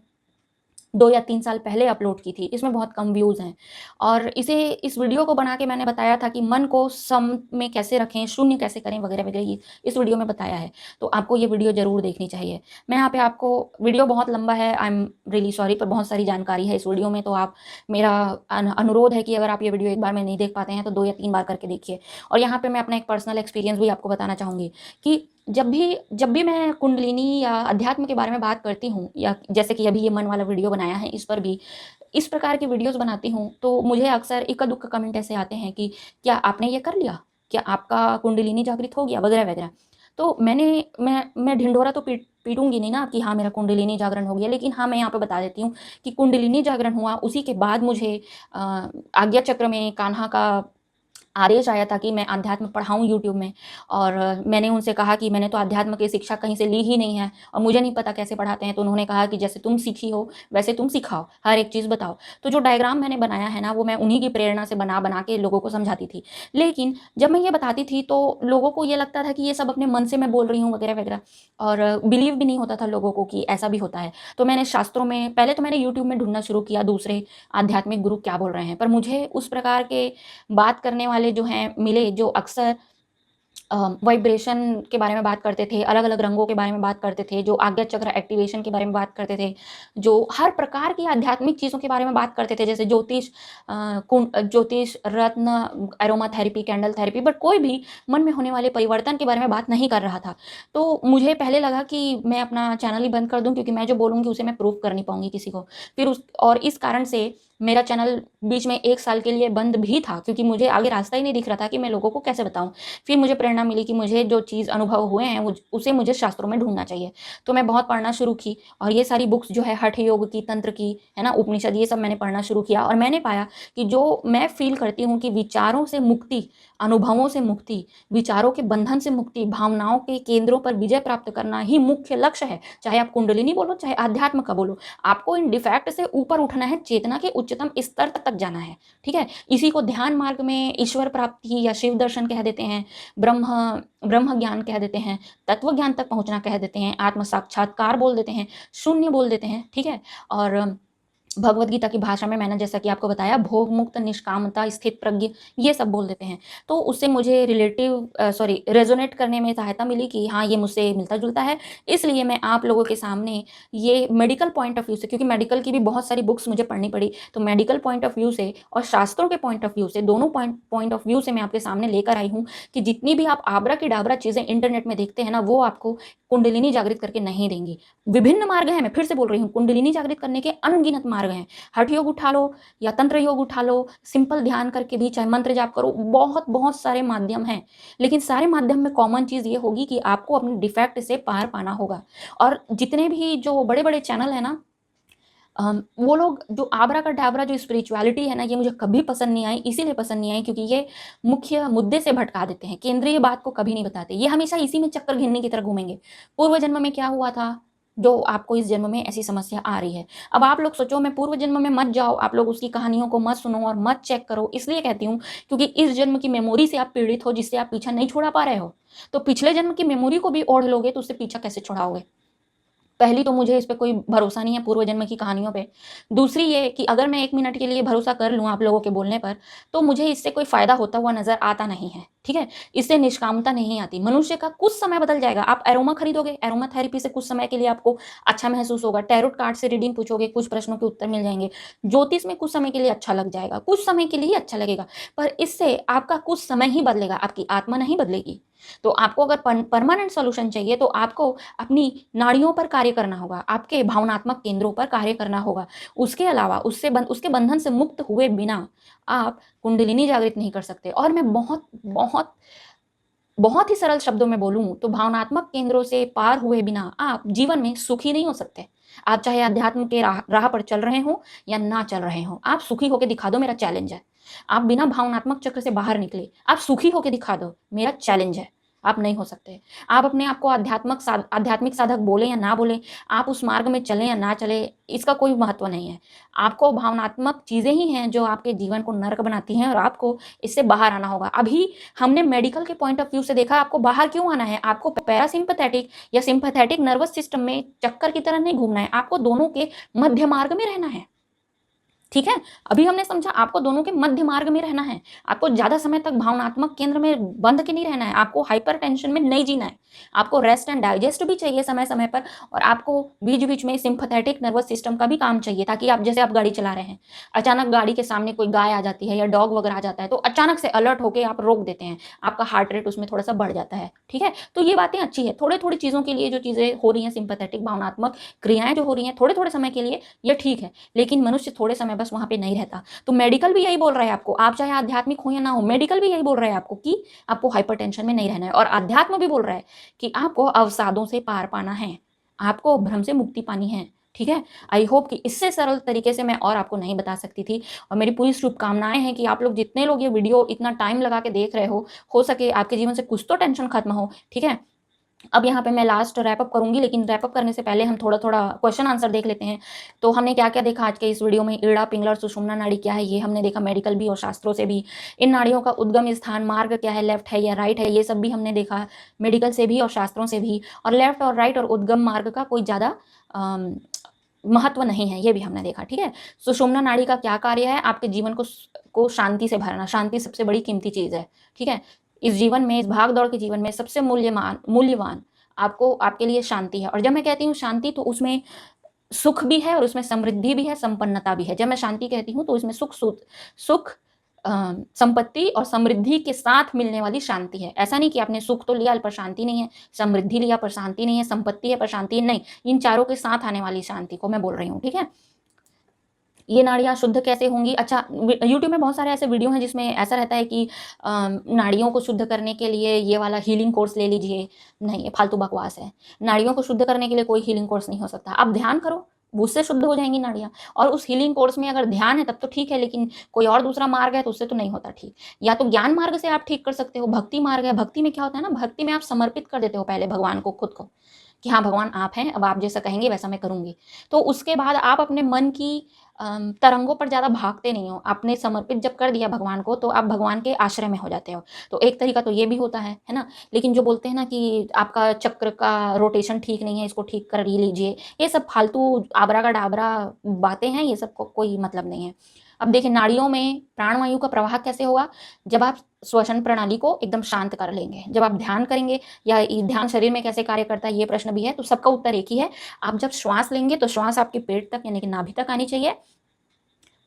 2 या 3 साल पहले अपलोड की थी, इसमें बहुत कम व्यूज़ हैं। और इस वीडियो को बना के मैंने बताया था कि मन को सम में कैसे रखें, शून्य कैसे करें, वगैरह वगैरह, ये इस वीडियो में बताया है। तो आपको ये वीडियो ज़रूर देखनी चाहिए। मैं यहाँ पे आपको, वीडियो बहुत लंबा है, आई एम रियली सॉरी, पर बहुत सारी जानकारी है इस वीडियो में, तो आप, मेरा अनुरोध है कि अगर आप ये वीडियो एक बार में नहीं देख पाते हैं तो 2 या 3 बार करके देखिए। और यहाँ पर मैं अपना एक पर्सनल एक्सपीरियंस भी आपको बताना चाहूँगी कि जब भी मैं कुंडलिनी या अध्यात्म के बारे में बात करती हूँ, या जैसे कि अभी ये मन वाला वीडियो बनाया है, इस पर भी इस प्रकार की वीडियोस बनाती हूँ, तो मुझे अक्सर इक्का दुक्का कमेंट ऐसे आते हैं कि क्या आपने ये कर लिया, क्या आपका कुंडलिनी जागृत हो गया, वगैरह वगैरह। तो मैं ढिंढोरा तो पीटूंगी नहीं ना कि हाँ मेरा कुंडलिनी जागरण हो गया, लेकिन हाँ मैं यहाँ पे बता देती हूँ कि कुंडलिनी जागरण हुआ, उसी के बाद मुझे आज्ञा चक्र में कान्हा का आदेश आया था कि मैं अध्यात्म पढ़ाऊँ यूट्यूब में। और मैंने उनसे कहा कि मैंने तो अध्यात्म की शिक्षा कहीं से ली ही नहीं है और मुझे नहीं पता कैसे पढ़ाते हैं। तो उन्होंने कहा कि जैसे तुम सीखी हो वैसे तुम सिखाओ, हर एक चीज़ बताओ। तो जो डायग्राम मैंने बनाया है ना, वो मैं उन्हीं की प्रेरणा से बना बना के लोगों को समझाती थी। लेकिन जब मैं ये बताती थी तो लोगों को ये लगता था कि ये सब अपने मन से मैं बोल रही हूँ वगैरह वगैरह, और बिलीव भी नहीं होता था लोगों को कि ऐसा भी होता है। तो मैंने शास्त्रों में, पहले तो मैंने यूट्यूब में ढूंढना शुरू किया दूसरे आध्यात्मिक गुरु क्या बोल रहे हैं, पर मुझे उस प्रकार के बात करने वाले जो हैं मिले, जो अक्सर वाइब्रेशन के बारे में बात करते थे, अलग अलग रंगों के बारे में बात करते थे, जो आज्ञा चक्र एक्टिवेशन के बारे में बात करते थे, जो हर प्रकार की आध्यात्मिक चीज़ों के बारे में बात करते थे, जैसे ज्योतिष रत्न, aroma therapy, candle therapy, but कोई भी मन में होने वाले परिवर्तन के बारे में बात नहीं कर रहा था। तो मुझे पहले लगा कि मैं अपना चैनल ही बंद कर दूं, क्योंकि मैं जो बोलूँगी उसे मैं प्रूव कर नहीं पाऊंगी किसी को। फिर इस कारण से मेरा चैनल बीच में 1 साल के लिए बंद भी था, क्योंकि मुझे आगे रास्ता ही नहीं दिख रहा था कि मैं लोगों को कैसे बताऊं। फिर मुझे प्रेरणा मिली कि मुझे जो चीज़ अनुभव हुए हैं उसे मुझे शास्त्रों में ढूंढना चाहिए। तो मैं बहुत पढ़ना शुरू की, और ये सारी बुक्स जो है हठ योग की, तंत्र की, है ना, उपनिषद, ये सब मैंने पढ़ना शुरू किया। और मैंने पाया कि जो मैं फील करती हूँ कि विचारों से मुक्ति, अनुभवों से मुक्ति, विचारों के बंधन से मुक्ति, भावनाओं के केंद्रों पर विजय प्राप्त करना ही मुख्य लक्ष्य है। चाहे आप कुंडलिनी बोलो, चाहे अध्यात्म का बोलो, आपको इन डिफेक्ट से ऊपर उठना है, चेतना के उच्चतम स्तर तक जाना है। ठीक है, इसी को ध्यान मार्ग में ईश्वर प्राप्ति या शिव दर्शन कह देते हैं, ब्रह्म ज्ञान कह देते हैं, तत्व ज्ञान तक पहुंचना कह देते हैं, आत्म साक्षात्कार बोल देते हैं, शून्य बोल देते हैं। ठीक है, और भगवत गीता की भाषा में मैंने जैसा कि आपको बताया, भोग मुक्त, निष्कामता, स्थित प्रज्ञ, ये सब बोल देते हैं। तो उससे मुझे रेजोनेट करने में सहायता मिली कि हाँ ये मुझसे मिलता जुलता है। इसलिए मैं आप लोगों के सामने ये मेडिकल पॉइंट ऑफ व्यू से, क्योंकि मेडिकल की भी बहुत सारी बुक्स मुझे पढ़नी पड़ी, तो मेडिकल पॉइंट ऑफ व्यू से और शास्त्रों के पॉइंट ऑफ व्यू से, दोनों पॉइंट ऑफ व्यू से मैं आपके सामने लेकर आई हूँ कि जितनी भी आप आबरा की डाबरा चीज़ें इंटरनेट में देखते हैं ना, वो आपको कुंडलिनी जागृत करके नहीं देंगी। विभिन्न मार्ग हैं, मैं फिर से बोल रही हूँ, कुंडलिनी जागृत करने के अनगिनत मार्ग हैं। हठ योग उठा लो या तंत्र योग उठा लो, सिंपल ध्यान करके भी चाहे मंत्र जाप करो, बहुत बहुत सारे माध्यम हैं। लेकिन सारे माध्यम में कॉमन चीज़ ये होगी कि आपको अपने डिफेक्ट से पार पाना होगा। और जितने भी जो बड़े बड़े चैनल है ना, वो लोग जो आबरा का डाबरा जो स्पिरिचुअलिटी है ना, ये मुझे कभी पसंद नहीं आई। इसीलिए पसंद नहीं आई क्योंकि ये मुख्य मुद्दे से भटका देते हैं, केंद्रीय बात को कभी नहीं बताते। ये हमेशा इसी में चक्कर घिनने की तरह घूमेंगे, पूर्व जन्म में क्या हुआ था जो आपको इस जन्म में ऐसी समस्या आ रही है। अब आप लोग सोचो, मैं पूर्व जन्म में मत जाओ, आप लोग उसकी कहानियों को मत सुनो और मत चेक करो। इसलिए कहती हूँ क्योंकि इस जन्म की मेमोरी से आप पीड़ित हो, जिससे आप पीछा नहीं छुड़ा पा रहे हो। तो पिछले जन्म की मेमोरी को भी ओढ़ लोगे तो उससे पीछा कैसे छुड़ाओगे? पहली तो मुझे इस पे कोई भरोसा नहीं है पूर्व जन्म की कहानियों पे। दूसरी ये कि अगर मैं 1 मिनट के लिए भरोसा कर लूँ आप लोगों के बोलने पर, तो मुझे इससे कोई फ़ायदा होता हुआ नज़र आता नहीं है। ठीक है? इससे निष्कामता नहीं आती। मनुष्य का कुछ समय बदल जाएगा। आप एरोमा खरीदोगे, एरोमा थेरेपी से कुछ समय के लिए आपको अच्छा महसूस होगा। टैरोट कार्ड से रीडिंग पूछोगे, कुछ प्रश्नों के उत्तर मिल जाएँगे। ज्योतिष में कुछ समय के लिए अच्छा लग जाएगा, कुछ समय के लिए ही अच्छा लगेगा। पर इससे आपका कुछ समय ही बदलेगा, आपकी आत्मा नहीं बदलेगी। तो आपको अगर परमानेंट सॉल्यूशन चाहिए तो आपको अपनी नाड़ियों पर कार्य करना होगा, आपके भावनात्मक केंद्रों पर कार्य करना होगा। उसके अलावा उसके बंधन से मुक्त हुए बिना आप कुंडलिनी जागृत नहीं कर सकते। और मैं बहुत बहुत बहुत ही सरल शब्दों में बोलूं तो भावनात्मक केंद्रों से पार हुए बिना आप जीवन में सुखी नहीं हो सकते। आप चाहे अध्यात्म के राह पर चल रहे हो या ना चल रहे हो, आप सुखी होकर दिखा दो, मेरा चैलेंज है। आप बिना भावनात्मक चक्र से बाहर निकले आप सुखी होकर दिखा दो, मेरा चैलेंज है। आप नहीं हो सकते। आप अपने आप को आध्यात्मिक साधक बोले या ना बोले, आप उस मार्ग में चले या ना चले, इसका कोई महत्व नहीं है। आपको भावनात्मक चीज़ें ही हैं जो आपके जीवन को नर्क बनाती हैं और आपको इससे बाहर आना होगा। अभी हमने मेडिकल के पॉइंट ऑफ व्यू से देखा, आपको बाहर क्यों आना है। आपको पैरासिम्पैथेटिक या सिंपैथेटिक नर्वस सिस्टम में चक्कर की तरह नहीं घूमना है, आपको दोनों के मध्य मार्ग में रहना है। ठीक है, अभी हमने समझा आपको दोनों के मध्य मार्ग में रहना है। आपको ज्यादा समय तक भावनात्मक केंद्र में बंद के नहीं रहना है, आपको हाइपर टेंशन में नहीं जीना है। आपको रेस्ट एंड डाइजेस्ट भी चाहिए समय समय पर, और आपको बीच बीच में सिंपैथेटिक नर्वस सिस्टम का भी काम चाहिए, ताकि आप जैसे आप गाड़ी चला रहे हैं, अचानक गाड़ी के सामने कोई गाय आ जाती है या डॉग वगैरह आ जाता है, तो अचानक से अलर्ट होकर आप रोक देते हैं, आपका हार्ट रेट उसमें थोड़ा सा बढ़ जाता है। ठीक है, तो ये बातें अच्छी है। थोड़े थोड़ी चीजों के लिए जो चीजें हो रही हैं, सिंपैथेटिक भावनात्मक क्रियाएं जो हो रही हैं थोड़े थोड़े समय के लिए, ये ठीक है। लेकिन मनुष्य थोड़े समय बस वहां पे नहीं रहता। तो मेडिकल भी यही बोल रहा है आपको, आप चाहे आध्यात्मिक हो या ना हो, मेडिकल भी यही बोल रहा है आपको कि आपको हाइपरटेंशन में नहीं रहना है। और आध्यात्म भी बोल रहा है कि आपको अवसादों से पार पाना है, आपको भ्रम से मुक्ति पानी है, ठीक है। आई होप कि इससे सरल तरीके से मैं और आपको नहीं बता सकती थी, और मेरी पूरी शुभकामनाएं हैं कि आप लोग जितने लोग ये वीडियो इतना टाइम लगा के देख रहे हो सके आपके जीवन से कुछ तो टेंशन खत्म हो, ठीक है। अब यहाँ पे मैं लास्ट रैप अप करूंगी, लेकिन रैप अप करने से पहले हम थोड़ा थोड़ा क्वेश्चन आंसर देख लेते हैं। तो हमने क्या क्या देखा आज के इस वीडियो में, ईड़ा, पिंगला और सुषुम्ना नाड़ी क्या है, ये हमने देखा मेडिकल भी और शास्त्रों से भी। इन नाड़ियों का उद्गम स्थान, मार्ग क्या है, लेफ्ट है या राइट है, ये सब भी हमने देखा मेडिकल से भी और शास्त्रों से भी। और लेफ्ट और राइट और उद्गम मार्ग का कोई ज़्यादा महत्व नहीं है, ये भी हमने देखा, ठीक है। सुषुम्ना नाड़ी का क्या कार्य है, आपके जीवन को शांति से भरना। शांति सबसे बड़ी कीमती चीज़ है, ठीक है। इस जीवन में, इस भाग दौड़ के जीवन में सबसे मूल्यवान आपको, आपके लिए शांति है। और जब मैं कहती हूँ शांति, तो उसमें सुख भी है और उसमें समृद्धि भी है, संपन्नता भी है। जब मैं शांति कहती हूँ तो इसमें सुख संपत्ति और समृद्धि के साथ मिलने वाली शांति है। ऐसा नहीं कि आपने सुख तो लिया पर शांति नहीं है, समृद्धि लिया पर शांति नहीं है, संपत्ति है पर शांति नहीं, इन चारों के साथ आने वाली शांति को मैं बोल रही हूँ, ठीक है। ये नाड़ियाँ शुद्ध कैसे होंगी? अच्छा, यूट्यूब में बहुत सारे ऐसे वीडियो हैं जिसमें ऐसा रहता है कि नाड़ियों को शुद्ध करने के लिए ये वाला हीलिंग कोर्स ले लीजिए। नहीं, ये फालतू बकवास है। नाड़ियों को शुद्ध करने के लिए कोई हीलिंग कोर्स नहीं हो सकता। आप ध्यान करो, उससे शुद्ध हो जाएंगी नाड़ियाँ। और उस हीलिंग कोर्स में अगर ध्यान है तब तो ठीक है, लेकिन कोई और दूसरा मार्ग है तो उससे तो नहीं होता ठीक। या तो ज्ञान मार्ग से आप ठीक कर सकते हो, भक्ति मार्ग है। भक्ति में क्या होता है ना, भक्ति में आप समर्पित कर देते हो पहले भगवान को, खुद को, कि हाँ भगवान आप हैं, अब आप जैसा कहेंगे वैसा मैं करूँगी। तो उसके बाद आप अपने मन की तरंगों पर ज़्यादा भागते नहीं हो। आपने समर्पित जब कर दिया भगवान को, तो आप भगवान के आश्रय में हो जाते हो। तो एक तरीका तो ये भी होता है ना। लेकिन जो बोलते हैं ना कि आपका चक्र का रोटेशन ठीक नहीं है, इसको ठीक कर ही लीजिए, ये सब फालतू आबरा का डाबरा बातें हैं, ये सब को कोई मतलब नहीं है। अब देखिए, नाड़ियों में प्राणवायु का प्रवाह कैसे होगा, जब आप श्वसन प्रणाली को एकदम शांत कर लेंगे, जब आप ध्यान करेंगे। या ये ध्यान शरीर में कैसे कार्य करता है, ये प्रश्न भी है, तो सबका उत्तर एक ही है। आप जब श्वास लेंगे तो श्वास आपके पेट तक यानी कि नाभि तक आनी चाहिए।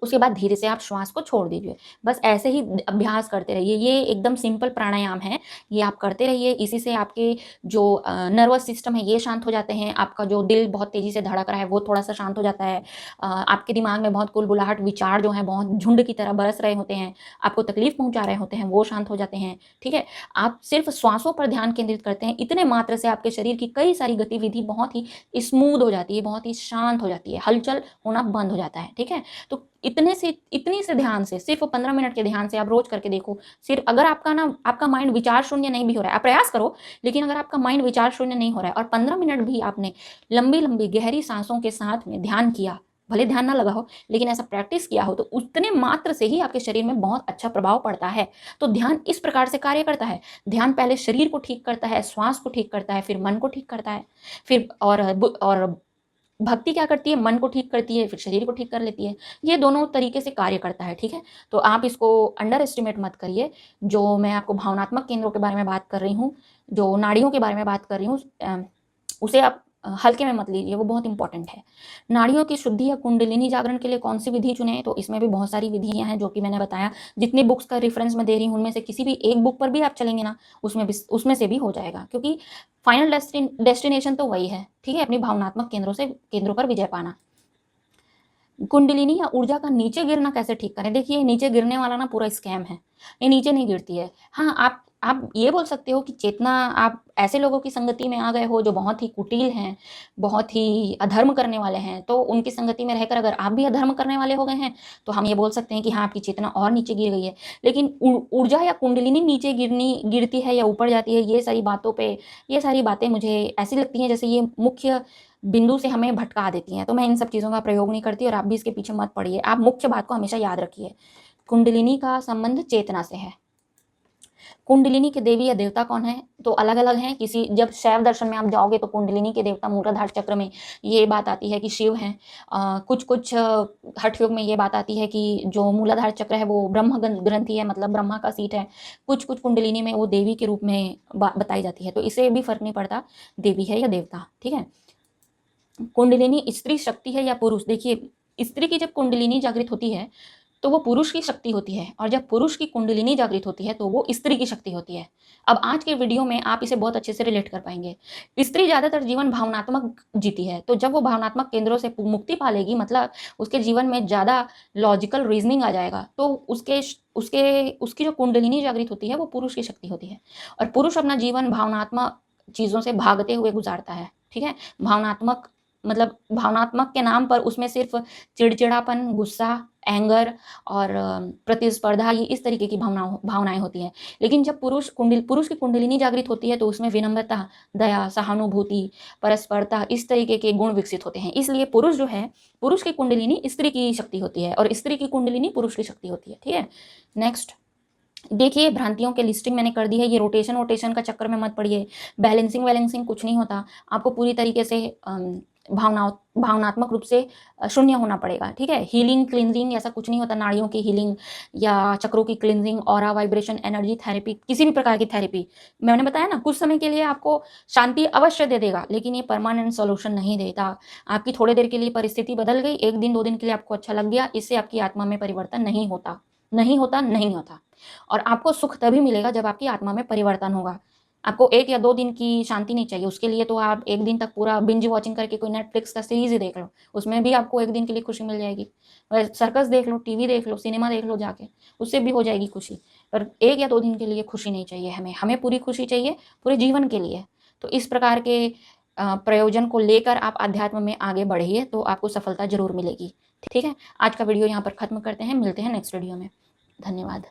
उसके बाद धीरे से आप श्वास को छोड़ दीजिए। बस ऐसे ही अभ्यास करते रहिए। ये एकदम सिंपल प्राणायाम है, ये आप करते रहिए। इसी से आपके जो नर्वस सिस्टम है ये शांत हो जाते हैं। आपका जो दिल बहुत तेज़ी से धड़क रहा है वो थोड़ा सा शांत हो जाता है। आपके दिमाग में बहुत कुलबुलाहट विचार जो हैं बहुत झुंड की तरह बरस रहे होते हैं, आपको तकलीफ पहुंचा रहे होते हैं, वो शांत हो जाते हैं, ठीक है। आप सिर्फ श्वासों पर ध्यान केंद्रित करते हैं, इतने मात्र से आपके शरीर की कई सारी गतिविधि बहुत ही स्मूथ हो जाती है, बहुत ही शांत हो जाती है, हलचल होना बंद हो जाता है, ठीक है। तो इतनी से ध्यान से, सिर्फ 15 मिनट के ध्यान से आप रोज करके देखो। सिर्फ अगर आपका माइंड विचार शून्य नहीं भी हो रहा है, आप प्रयास करो, लेकिन अगर आपका माइंड विचार शून्य नहीं हो रहा है और 15 मिनट भी आपने लंबी लंबी गहरी सांसों के साथ में ध्यान किया, भले ध्यान ना लगा हो लेकिन ऐसा प्रैक्टिस किया हो, तो उतने मात्र से ही आपके शरीर में बहुत अच्छा प्रभाव पड़ता है। तो ध्यान इस प्रकार से कार्य करता है। ध्यान पहले शरीर को ठीक करता है, श्वास को ठीक करता है, फिर मन को ठीक करता है, फिर और भक्ति क्या करती है, मन को ठीक करती है, फिर शरीर को ठीक कर लेती है। ये दोनों तरीके से कार्य करता है, ठीक है। तो आप इसको अंडर एस्टिमेट मत करिए। जो मैं आपको भावनात्मक केंद्रों के बारे में बात कर रही हूँ, जो नाड़ियों के बारे में बात कर रही हूँ, उसे आप हल्के में मत लीजिए, वो बहुत इंपॉर्टेंट है। नाड़ियों की शुद्धि या कुंडलिनी जागरण के लिए कौन सी विधि चुने, तो इसमें भी बहुत सारी विधियां हैं जो कि मैंने बताया। जितनी बुक्स का रेफरेंस मैं दे रही हूँ उनमें से किसी भी एक बुक पर भी आप चलेंगे ना, उसमें से भी हो जाएगा, क्योंकि फाइनल डेस्टिनेशन तो वही है, ठीक है, अपनी भावनात्मक केंद्रों पर विजय पाना। कुंडलिनी या ऊर्जा का नीचे गिरना कैसे ठीक करें? देखिए, नीचे गिरने वाला ना पूरा स्कैम है, ये नीचे नहीं गिरती है। हाँ, आप ये बोल सकते हो कि चेतना, आप ऐसे लोगों की संगति में आ गए हो जो बहुत ही कुटिल हैं, बहुत ही अधर्म करने वाले हैं, तो उनकी संगति में रहकर अगर आप भी अधर्म करने वाले हो गए हैं तो हम ये बोल सकते हैं कि हाँ, आपकी चेतना और नीचे गिर गई है। लेकिन ऊर्जा या कुंडलिनी नीचे गिरती है या ऊपर जाती है, ये सारी बातें मुझे ऐसी लगती हैं जैसे ये मुख्य बिंदु से हमें भटका देती हैं। तो मैं इन सब चीज़ों का प्रयोग नहीं करती और आप भी इसके पीछे मत पड़िए। आप मुख्य बात को हमेशा याद रखिए, कुंडलिनी का संबंध चेतना से है। कुंडलिनी के देवी या देवता कौन है, तो अलग अलग हैं। जब शैव दर्शन में आप जाओगे तो कुंडलिनी के देवता मूलाधार चक्र में ये बात आती है कि शिव हैं। कुछ हठ योग में ये बात आती है कि जो मूलाधार चक्र है वो ब्रह्म ग्रंथि है, मतलब ब्रह्मा का सीट है। कुछ कुंडलिनी में वो देवी के रूप में बताई जाती है। तो इससे भी फर्क नहीं पड़ता देवी है या देवता, ठीक है। कुंडलिनी स्त्री शक्ति है या पुरुष, देखिए, स्त्री की जब कुंडलिनी जागृत होती है तो वो पुरुष की शक्ति होती है, और जब पुरुष की कुंडलिनी जागृत होती है तो वो स्त्री की शक्ति होती है। अब आज के वीडियो में आप इसे बहुत अच्छे से रिलेट कर पाएंगे। स्त्री ज़्यादातर जीवन भावनात्मक जीती है, तो जब वो भावनात्मक केंद्रों से मुक्ति पा लेगी, मतलब उसके जीवन में ज़्यादा लॉजिकल रीजनिंग आ जाएगा, तो उसकी जो कुंडलिनी जागृत होती है वो पुरुष की शक्ति होती है। और पुरुष अपना जीवन भावनात्मक चीज़ों से भागते हुए गुजारता है, ठीक है। भावनात्मक मतलब भावनात्मक के नाम पर उसमें सिर्फ चिड़चिड़ापन, गुस्सा, एंगर और प्रतिस्पर्धा, ये इस तरीके की भावनाएं होती हैं। लेकिन जब पुरुष की कुंडलिनी जागृत होती है तो उसमें विनम्रता, दया, सहानुभूति, परस्परता, इस तरीके के गुण विकसित होते हैं। इसलिए पुरुष जो है, पुरुष की कुंडलिनी स्त्री की शक्ति होती है और स्त्री की कुंडलिनी पुरुष की शक्ति होती है। ठीक है। नेक्स्ट देखिए, भ्रांतियों के लिस्टिंग मैंने कर दी है। ये रोटेशन का चक्कर में मत पड़िए। बैलेंसिंग कुछ नहीं होता। आपको पूरी तरीके से भावनात्मक रूप से शून्य होना पड़ेगा। ठीक है। हीलिंग, क्लिनजिंग ऐसा कुछ नहीं होता। नाड़ियों की हीलिंग या चक्रों की cleansing, aura vibration, energy therapy, किसी भी प्रकार की थेरेपी, मैंने बताया ना, कुछ समय के लिए आपको शांति अवश्य दे देगा, लेकिन ये परमानेंट सॉल्यूशन नहीं देता। आपकी थोड़ी देर के लिए परिस्थिति बदल गई, 1 दिन 2 दिन के लिए आपको अच्छा लग गया, इससे आपकी आत्मा में परिवर्तन नहीं होता। और आपको सुख तभी मिलेगा जब आपकी आत्मा में परिवर्तन होगा। आपको 1 या 2 दिन की शांति नहीं चाहिए, उसके लिए तो आप 1 दिन तक पूरा बिंज वॉचिंग करके कोई नेटफ्लिक्स का सीरीज ही देख लो, उसमें भी आपको 1 दिन के लिए खुशी मिल जाएगी। सर्कस देख लो, टीवी देख लो, सिनेमा देख लो जाके, उससे भी हो जाएगी खुशी। पर 1 या 2 दिन के लिए खुशी नहीं चाहिए हमें पूरी खुशी चाहिए पूरे जीवन के लिए। तो इस प्रकार के प्रयोजन को लेकर आप अध्यात्म में आगे बढ़िए तो आपको सफलता जरूर मिलेगी। ठीक है। आज का वीडियो यहाँ पर खत्म करते हैं, मिलते हैं नेक्स्ट वीडियो में। धन्यवाद।